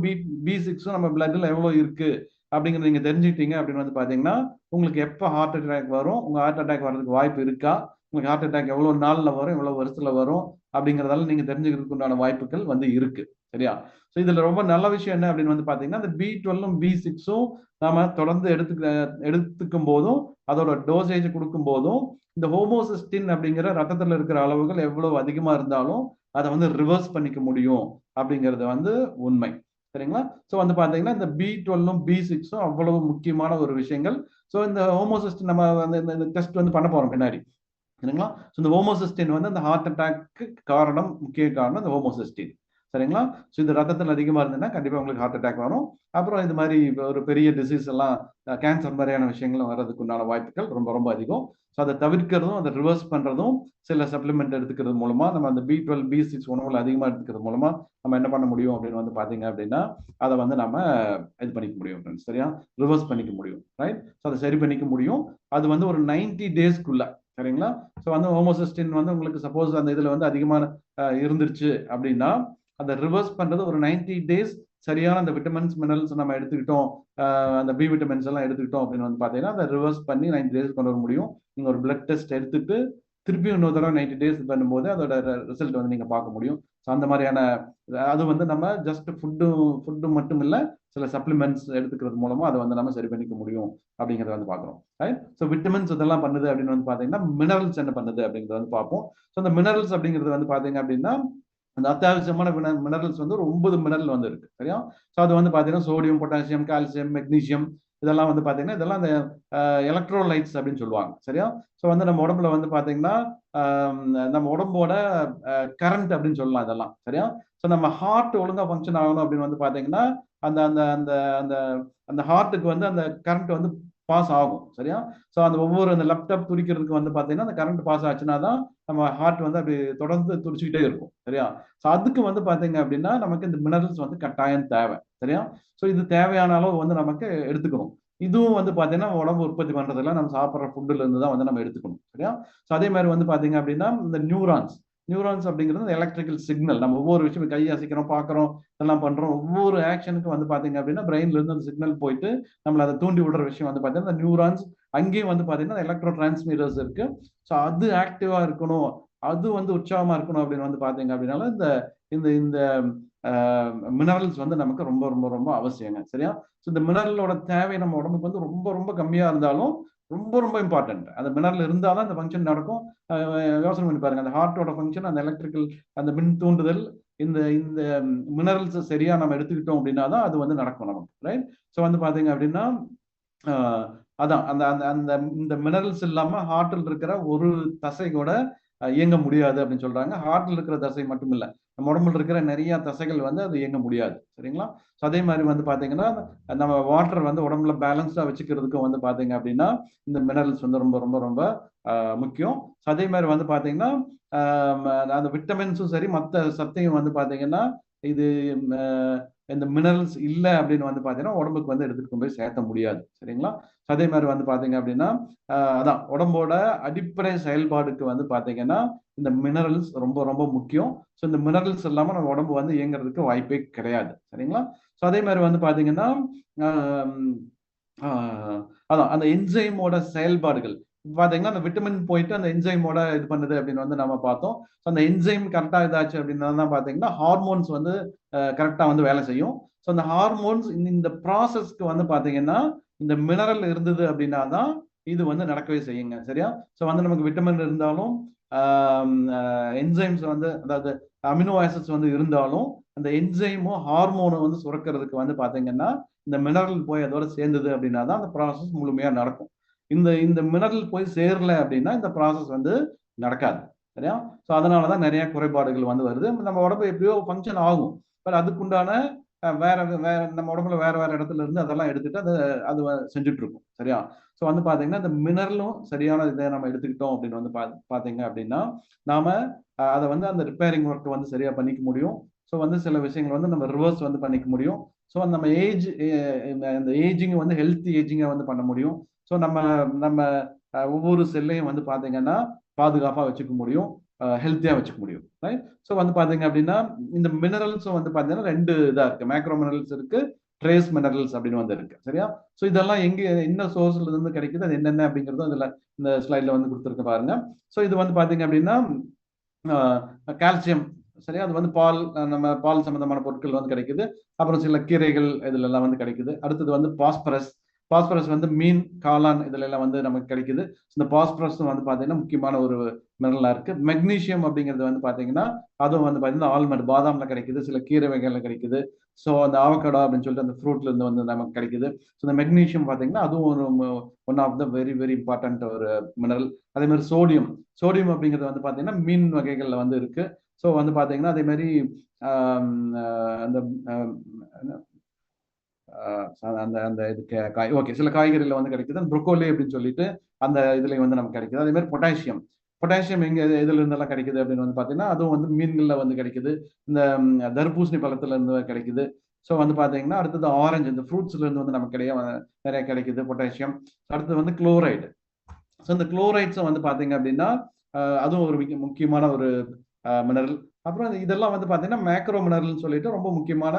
B6 நம்ம பிளட்ல எவ்வளவு இருக்கு அப்படிங்கிறத நீங்க தெரிஞ்சுக்கிட்டீங்க அப்படின்னு வந்து பாத்தீங்கன்னா உங்களுக்கு எப்போ ஹார்ட் அட்டாக் வரும் உங்க ஹார்ட் அட்டாக் வர்றதுக்கு வாய்ப்பு இருக்கா உங்களுக்கு ஹார்ட் அட்டாக் எவ்வளவு நாள்ல வரும் எவ்வளவு வருஷத்துல வரும் அப்படிங்கறதால நீங்க தெரிஞ்சுக்கிறதுக்கு உண்டான வாய்ப்புகள் வந்து இருக்கு. சரியா? ஸோ இதுல ரொம்ப நல்ல விஷயம் என்ன அப்படின்னு வந்து பாத்தீங்கன்னா இந்த B12 B6 நாம தொடர்ந்து எடுத்துக்கும் போதும் அதோட டோசேஜ் கொடுக்கும் போதும் இந்த ஹோமோசிஸ்டின் அப்படிங்கிற ரத்தத்துல இருக்கிற அளவுகள் எவ்வளவு அதிகமா இருந்தாலும் அதை வந்து ரிவர்ஸ் பண்ணிக்க முடியும் அப்படிங்கிறது வந்து உண்மை. சரிங்களா? ஸோ வந்து பாத்தீங்கன்னா இந்த B12 B6 அவ்வளவு முக்கியமான ஒரு விஷயங்கள். ஸோ இந்த ஹோமோசிஸ்டின் நம்ம வந்து இந்த டெஸ்ட் வந்து பண்ண போறோம் பின்னாடி. சரிங்களா? ஸோ இந்த ஹோமோசிஸ்டின் வந்து அந்த ஹார்ட் அட்டாக்கு முக்கிய காரணம் இந்த ஹோமோசிஸ்டின். சரிங்களா? ஸோ இது ரத்தத்தில் அதிகமா இருந்ததுன்னா கண்டிப்பா உங்களுக்கு ஹார்ட் அட்டாக் வரும். அப்புறம் இது மாதிரி ஒரு பெரிய டிசீஸ் எல்லாம் கேன்சர் மாதிரியான விஷயங்களும் வர்றதுக்கு உண்டான வாய்ப்புகள் ரொம்ப ரொம்ப அதிகம். ஸோ அதை தவிர்க்கிறதும் அதை ரிவர்ஸ் பண்றதும் சில சப்ளிமெண்ட் எடுத்துக்கிறது மூலமா நம்ம அந்த B12 B6 உணவுல அதிகமா எடுத்துக்கிறது மூலமா நம்ம என்ன பண்ண முடியும் அப்படின்னு வந்து பாத்தீங்க அப்படின்னா அதை வந்து நம்ம இது பண்ணிக்க முடியும் ஃப்ரெண்ட்ஸ். சரியா? ரிவர்ஸ் பண்ணிக்க முடியும். ரைட்? ஸோ அதை சரி பண்ணிக்க முடியும். அது வந்து ஒரு 90 டேஸ்க்குள்ள. சரிங்களா? ஸோ வந்து ஹோமோசிஸ்டின் வந்து உங்களுக்கு சப்போஸ் அந்த இதுல வந்து அதிகமான இருந்துருச்சு அப்படின்னா அதை ரிவர்ஸ் பண்றது ஒரு 90 டேஸ் சரியான அந்த விட்டமின்ஸ் மினரல்ஸ் நம்ம எடுத்துக்கிட்டோம் அந்த பி விட்டமின்ஸ் எல்லாம் எடுத்துக்கிட்டோம் அப்படின்னு வந்து பாத்தீங்கன்னா அதை ரிவர்ஸ் பண்ணி 90 டேஸ் கொண்டு வர முடியும். நீங்க ஒரு பிளட் டெஸ்ட் எடுத்துட்டு திருப்பி இன்னொரு தடவை 90 டேஸ் பண்ணும்போது அதோட ரிசல்ட் வந்து நீங்க பார்க்க முடியும். ஸோ அந்த மாதிரியான அது வந்து நம்ம ஜஸ்ட் ஃபுட்டு மட்டும் இல்ல சில சப்ளிமெண்ட்ஸ் எடுத்துக்கிறது மூலமா அதை வந்து நம்ம சரி பண்ணிக்க முடியும் அப்படிங்கிறத வந்து பாக்குறோம். ரைட்? ஸோ விட்டமின்ஸ் இதெல்லாம் பண்ணுது அப்படின்னு வந்து பாத்தீங்கன்னா மினரல்ஸ் என்ன பண்ணுது அப்படிங்கிறத வந்து பார்ப்போம். ஸோ அந்த மினரல்ஸ் அப்படிங்கிறது வந்து பாத்தீங்க அப்படின்னா அந்த அத்தியாவசியமான மினரல்ஸ் வந்து ஒரு 9 மினரல் வந்து இருக்கு. சரியா? ஸோ அது வந்து பாத்தீங்கன்னா சோடியம் பொட்டாசியம் கால்சியம் மெக்னீசியம் இதெல்லாம் வந்து பாத்தீங்கன்னா இதெல்லாம் அந்த எலக்ட்ரோலைட்ஸ் அப்படின்னு சொல்லுவாங்க. சரியா? ஸோ வந்து நம்ம உடம்புல வந்து பாத்தீங்கன்னா நம்ம உடம்போட கரண்ட் அப்படின்னு சொல்லலாம் இதெல்லாம். சரியா? ஸோ நம்ம ஹார்ட் ஒழுங்கா ஃபங்க்ஷன் ஆகணும் அப்படின்னு வந்து பாத்தீங்கன்னா அந்த அந்த அந்த அந்த அந்த ஹார்ட்டுக்கு வந்து அந்த கரண்ட் வந்து பாஸ் ஆகும். சரியா? ஸோ அந்த ஒவ்வொரு அந்த லேப்டாப் துடிக்கிறதுக்கு வந்து பார்த்தீங்கன்னா அந்த கரண்ட் பாஸ் ஆச்சுன்னா தான் நம்ம ஹார்ட் வந்து அப்படி தொடர்ந்து துடிச்சுக்கிட்டே இருக்கும். சரியா? ஸோ அதுக்கு வந்து பார்த்தீங்க அப்படின்னா நமக்கு இந்த மினரல்ஸ் வந்து கட்டாயம் தேவை. சரியா? ஸோ இது தேவையான அளவு வந்து நமக்கு எடுத்துக்கணும். இதுவும் வந்து பார்த்தீங்கன்னா உடம்பு உற்பத்தி பண்றதுல நம்ம சாப்பிட்ற ஃபுட்டுல இருந்து தான் வந்து நம்ம எடுத்துக்கணும். சரியா? ஸோ அதே மாதிரி வந்து பார்த்தீங்க அப்படின்னா இந்த நியூரான்ஸ் அப்படிங்கிறது எலக்ட்ரிக்கல் சிக்னல். நம்ம ஒவ்வொரு விஷயம் கை அசைக்கிறோம், பார்க்குறோம், இதெல்லாம் பண்றோம். ஒவ்வொரு ஆக்ஷனுக்கும் வந்து பாத்தீங்க அப்படின்னா பிரெயின்ல இருந்து அந்த சிக்னல் போயிட்டு நம்மள அதை தூண்டி விடுற விஷயம் வந்து பாத்தீங்கன்னா நியூரான்ஸ். அங்கேயும் வந்து பாத்தீங்கன்னா எலக்ட்ரோ டிரான்ஸ்மிட்டர்ஸ் இருக்கு. ஸோ அது ஆக்டிவா இருக்கணும், அது வந்து உற்சாகமா இருக்கணும் அப்படின்னு வந்து பாத்தீங்க அப்படின்னால இந்த இந்த இந்த மினரல்ஸ் வந்து நமக்கு ரொம்ப ரொம்ப ரொம்ப அவசியங்க. சரியா? ஸோ இந்த மினரலோட தேவை நம்ம உடம்புக்கு வந்து ரொம்ப ரொம்ப கம்மியா இருந்தாலும் ரொம்ப ரொம்ப இம்பார்ட்டன்ட். அந்த மினரல் இருந்தாதான் அந்த ஃபங்க்ஷன் நடக்கும். யோசனை பண்ணி பாருங்க, அந்த ஹார்ட்டோட ஃபங்க்ஷன், அந்த எலக்ட்ரிக்கல், அந்த மின் தூண்டுதல், இந்த இந்த மினரல்ஸ் சரியா நம்ம எடுத்துக்கிட்டோம் அப்படின்னா தான் அது வந்து நடக்கும் நமக்கு. ரைட்? ஸோ வந்து பாத்தீங்க அப்படின்னா அதான் அந்த அந்த அந்த இந்த மினரல்ஸ் இல்லாம ஹார்ட்டில் இருக்கிற ஒரு தசை கூட இயங்க முடியாது அப்படின்னு சொல்றாங்க. ஹார்ட்டில் இருக்கிற தசை மட்டும் இல்ல, நம்ம உடம்புல இருக்கிற நிறைய தசைகள் வந்து அது இயங்க முடியாது. சரிங்களா? ஸோ அதே மாதிரி வந்து பாத்தீங்கன்னா நம்ம வாட்டர் வந்து உடம்புல பேலன்ஸ்டா வச்சுக்கிறதுக்கும் வந்து பாத்தீங்க அப்படின்னா இந்த மினரல்ஸ் வந்து ரொம்ப ரொம்ப ரொம்ப முக்கியம். ஸோ அதே மாதிரி வந்து பாத்தீங்கன்னா அந்த விட்டமின்ஸும் சரி மற்ற சத்தையும் வந்து பாத்தீங்கன்னா இது இந்த மினரல்ஸ் இல்லை அப்படின்னு வந்து பாத்தீங்கன்னா உடம்புக்கு வந்து எடுத்துட்டு போய் சேர்த்த முடியாது. சரிங்களா? அதே மாதிரி வந்து பாத்தீங்க அப்படின்னா அதான் உடம்போட அடிப்படை செயல்பாடுக்கு வந்து பாத்தீங்கன்னா இந்த மினரல்ஸ் ரொம்ப ரொம்ப முக்கியம். ஸோ இந்த மினரல்ஸ் இல்லாம நம்ம உடம்பு வந்து இயங்குறதுக்கு வாய்ப்பே கிடையாது. சரிங்களா? ஸோ அதே மாதிரி வந்து பாத்தீங்கன்னா அதான் அந்த என்சைமோட செயல்பாடுகள் பாத்தீங்கன்னா அந்த விட்டமின் போயிட்டு அந்த என்சைமோட இது பண்ணுது அப்படின்னு வந்து நம்ம பார்த்தோம். ஸோ அந்த என்சைம் கரெக்டா இதாச்சு அப்படின்னா தான் பாத்தீங்கன்னா ஹார்மோன்ஸ் வந்து கரெக்டா வந்து வேலை செய்யும். ஸோ அந்த ஹார்மோன்ஸ் இந்த ப்ராசஸ்க்கு வந்து பாத்தீங்கன்னா இந்த மினரல் இருந்தது அப்படின்னா தான் இது வந்து நடக்கவே செய்யுங்க. சரியா? ஸோ வந்து நமக்கு விட்டமின் இருந்தாலும் என்சைம்ஸ் வந்து அதாவது அமினோ ஆசிட்ஸ் வந்து இருந்தாலும் அந்த என்சைமும் ஹார்மோனும் வந்து சுரக்கிறதுக்கு வந்து பாத்தீங்கன்னா இந்த மினரல் போய் அதோட சேர்ந்தது அப்படின்னா தான் அந்த ப்ராசஸ் முழுமையா நடக்கும். இந்த இந்த மினரல் போய் சேரல அப்படின்னா இந்த ப்ராசஸ் வந்து நடக்காது. சரியா? ஸோ அதனாலதான் நிறைய குறைபாடுகள் வந்து வருது. நம்ம உடம்பு எப்படியோ ஃபங்க்ஷன் ஆகும், பட் அதுக்குண்டான வேற வேற நம்ம உடம்புல வேற வேற இடத்துல இருந்து அதெல்லாம் எடுத்துட்டு அதை அது செஞ்சுட்டு இருக்கும். சரியா? ஸோ வந்து பாத்தீங்கன்னா இந்த மினரலும் சரியான இதை நம்ம எடுத்துக்கிட்டோம் அப்படின்னு வந்து பாத்தீங்க அப்படின்னா நாம அதை வந்து அந்த ரிப்பேரிங் ஒர்க் வந்து சரியா பண்ணிக்க முடியும். ஸோ வந்து சில விஷயங்கள் வந்து நம்ம ரிவர்ஸ் வந்து பண்ணிக்க முடியும். ஸோ நம்ம இந்த ஏஜிங் வந்து ஹெல்த்தி ஏஜிங்கை வந்து பண்ண முடியும். ஸோ நம்ம நம்ம ஒவ்வொரு செல்லையும் வந்து பாத்தீங்கன்னா பாதுகாப்பா வச்சுக்க முடியும், ஹெல்த்தியா வச்சுக்க முடியும். ரைட்? ஸோ வந்து பாத்தீங்க அப்படின்னா இந்த மினரல்ஸும் வந்து பாத்தீங்கன்னா ரெண்டு இதா இருக்கு, மேக்ரோ மினரல்ஸ் இருக்கு, ட்ரேஸ் மினரல்ஸ் அப்படின்னு வந்து இருக்கு. சரியா? ஸோ இதெல்லாம் எங்க என்ன சோர்ஸ்ல இருந்து கிடைக்குது, அது என்னென்ன அப்படிங்கிறதும் இதுல இந்த ஸ்லைட்ல வந்து கொடுத்துருக்கு பாருங்க. ஸோ இது வந்து பாத்தீங்க அப்படின்னா கால்சியம். சரியா? அது வந்து பால், நம்ம பால் சம்பந்தமான பொருட்கள் வந்து கிடைக்குது. அப்புறம் சில கீரைகள் இதுல எல்லாம் வந்து கிடைக்குது. அடுத்தது வந்து பாஸ்பரஸ் வந்து மீன், காளான் இதுல எல்லாம் வந்து நமக்கு கிடைக்குது. இந்த பாஸ்பரஸ் வந்து பாத்தீங்கன்னா முக்கியமான ஒரு மினரலா இருக்கு. மெக்னீசியம் அப்படிங்கிறது வந்து பாத்தீங்கன்னா அதுவும் வந்து பாத்தீங்கன்னா ஆல்மண்ட், பாதாம்ல கிடைக்குது, சில கீரை வகைகள்ல கிடைக்குது. ஸோ அந்த ஆவகடோ அப்படின்னு சொல்லிட்டு அந்த ஃப்ரூட்ல இருந்து வந்து நமக்கு கிடைக்குது. ஸோ இந்த மெக்னீசியம் பாத்தீங்கன்னா அதுவும் ஒரு one of the very very important ஒரு மினரல். அதே மாதிரி சோடியம் அப்படிங்கிறது வந்து பாத்தீங்கன்னா மீன் வகைகள்ல வந்து இருக்கு. ஸோ வந்து பாத்தீங்கன்னா அதே மாதிரி அந்த அந்த அந்த இதுக்கு காய் ஓகே சில காய்கறிகள் வந்து கிடைக்குது. அந்த ப்ரொக்கோலி அப்படின்னு சொல்லிட்டு அந்த இதுல வந்து நமக்கு கிடைக்குது. அதே மாதிரி பொட்டாசியம் எங்க இதுல இருந்தெல்லாம் கிடைக்குது அப்படின்னு வந்து பாத்தீங்கன்னா அதுவும் வந்து மீன்கள்ல வந்து கிடைக்குது. இந்த தர்பூசணி பழத்துல இருந்து கிடைக்குது. ஸோ வந்து பாத்தீங்கன்னா அடுத்தது ஆரஞ்சு, இந்த ஃப்ரூட்ஸ்ல இருந்து வந்து நமக்கு நிறைய கிடைக்குது பொட்டாசியம். அடுத்தது வந்து குளோரைடு. ஸோ இந்த குளோரைட்ஸும் வந்து பாத்தீங்க அப்படின்னா அதுவும் ஒரு முக்கியமான ஒரு மினரல். அப்புறம் இதெல்லாம் வந்து பாத்தீங்கன்னா மேக்ரோ மினரல்னு சொல்லிட்டு ரொம்ப முக்கியமான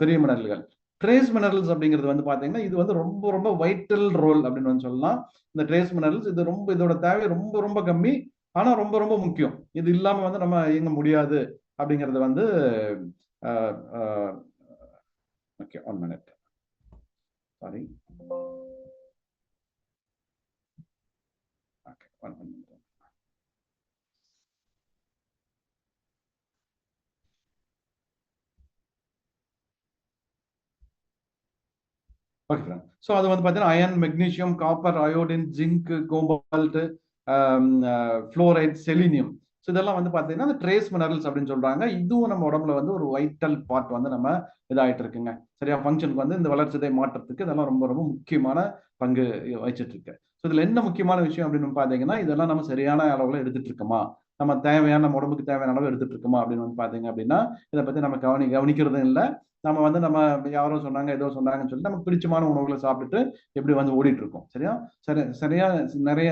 பெரிய மினரல்கள். ட்ரேஸ் மினரல்ஸ் அப்படிங்கிறது வந்து பாத்தீங்கன்னா இது வந்து ரொம்ப ரொம்ப வைட்டல் ரோல் அப்படின்னு வந்து சொல்லலாம். இந்த ட்ரேஸ் மினரல்ஸ் இது ரொம்ப இதோட தேவை ரொம்ப ரொம்ப கம்மி, ஆனா ரொம்ப ரொம்ப முக்கியம். இது இல்லாம வந்து நம்ம இயங்க முடியாது அப்படிங்கிறது வந்து okay 1 minute sorry okay 1 minute. Okay. So அது வந்து பார்த்தீங்கன்னா iron, magnesium, copper, iodine, zinc, cobalt, fluoride, selenium. So இதெல்லாம் வந்து பார்த்தீங்கன்னா அந்த ட்ரேஸ் மினரல்ஸ் அப்படின்னு சொல்றாங்க. இதுவும் நம்ம உடம்புல வந்து ஒரு வைட்டல் பார்ட் வந்து நம்ம இதாயிட்டு இருக்குங்க. சரியா? ஃபங்க்ஷனுக்கு வந்து இந்த வளர்ச்சிதை மாற்றத்துக்கு இதெல்லாம் ரொம்ப ரொம்ப முக்கியமான பங்கு வகிச்சிட்டு இருக்கு. ஸோ இதுல என்ன முக்கியமான விஷயம் அப்படின்னு பார்த்தீங்கன்னா, இதெல்லாம் நம்ம சரியான அளவுல எடுத்துட்டு இருக்கோமா? நம்ம தேவையான நம்ம உடம்புக்கு தேவையான அளவு எடுத்துட்டு இருக்கோமா அப்படின்னு வந்து பார்த்தீங்க அப்படின்னா, இதை பத்தி நம்ம கவனிக்கிறதும் இல்லை. நம்ம வந்து நம்ம யாரோ சொன்னாங்க ஏதோ சொன்னாங்கன்னு சொல்லிட்டு நமக்கு பிடிச்சமான உணவுகளை சாப்பிட்டுட்டு எப்படி வந்து ஓடிட்டு இருக்கோம். சரியா? சரியா நிறைய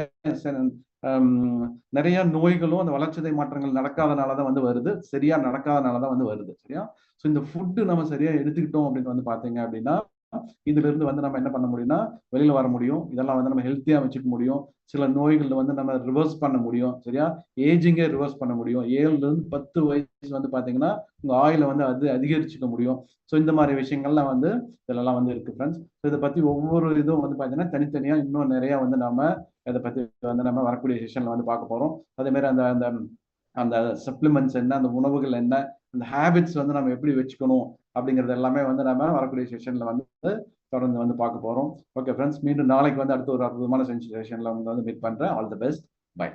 நிறைய நோய்களும் அந்த வளர்ச்சிதை மாற்றங்கள் நடக்காதனாலதான் வந்து வருது. சரியா நடக்காதனாலதான் வந்து வருது. சரியா? ஸோ இந்த ஃபுட்டு நம்ம சரியா எடுத்துக்கிட்டோம் அப்படின்னு வந்து பாத்தீங்க அப்படின்னா, இதுல இருந்து வந்து நம்ம என்ன பண்ண முடியும்னா வெளியில வர முடியும். இதெல்லாம் வந்து நம்ம ஹெல்த்தியா வச்சுக்க முடியும். சில நோய்கள் வந்து நம்ம ரிவர்ஸ் பண்ண முடியும். சரியா? ஏஜிங்கை ரிவர்ஸ் பண்ண முடியும். 7ல இருந்து 10 வயசு வந்து பாத்தீங்கன்னா உங்க ஆயுளை வந்து அதிகரிச்சுக்க முடியும். ஸோ இந்த மாதிரி விஷயங்கள்லாம் வந்து இதெல்லாம் வந்து இருக்கு ஃப்ரெண்ட்ஸ். இதை பத்தி ஒவ்வொரு இதுவும் வந்து பாத்தீங்கன்னா தனித்தனியா இன்னும் நிறைய வந்து நம்ம இதை பத்தி வந்து நம்ம வரக்கூடிய செஷன்ல வந்து பார்க்க போறோம். அதே மாதிரி அந்த அந்த அந்த சப்ளிமெண்ட்ஸ் என்ன, அந்த உணவுகள் என்ன, அந்த ஹேபிட்ஸ் வந்து நம்ம எப்படி வச்சுக்கணும் அப்படிங்கிறது எல்லாமே வந்து நம்ம வரக்கூடிய செஷன்ல வந்து தொடர்ந்து வந்து பார்க்க போறோம். ஓகே ஃப்ரெண்ட்ஸ், மீண்டும் நாளைக்கு வந்து அடுத்த ஒரு அற்புதமான செஷன்ல வந்து மீட் பண்றேன். All the best. பை.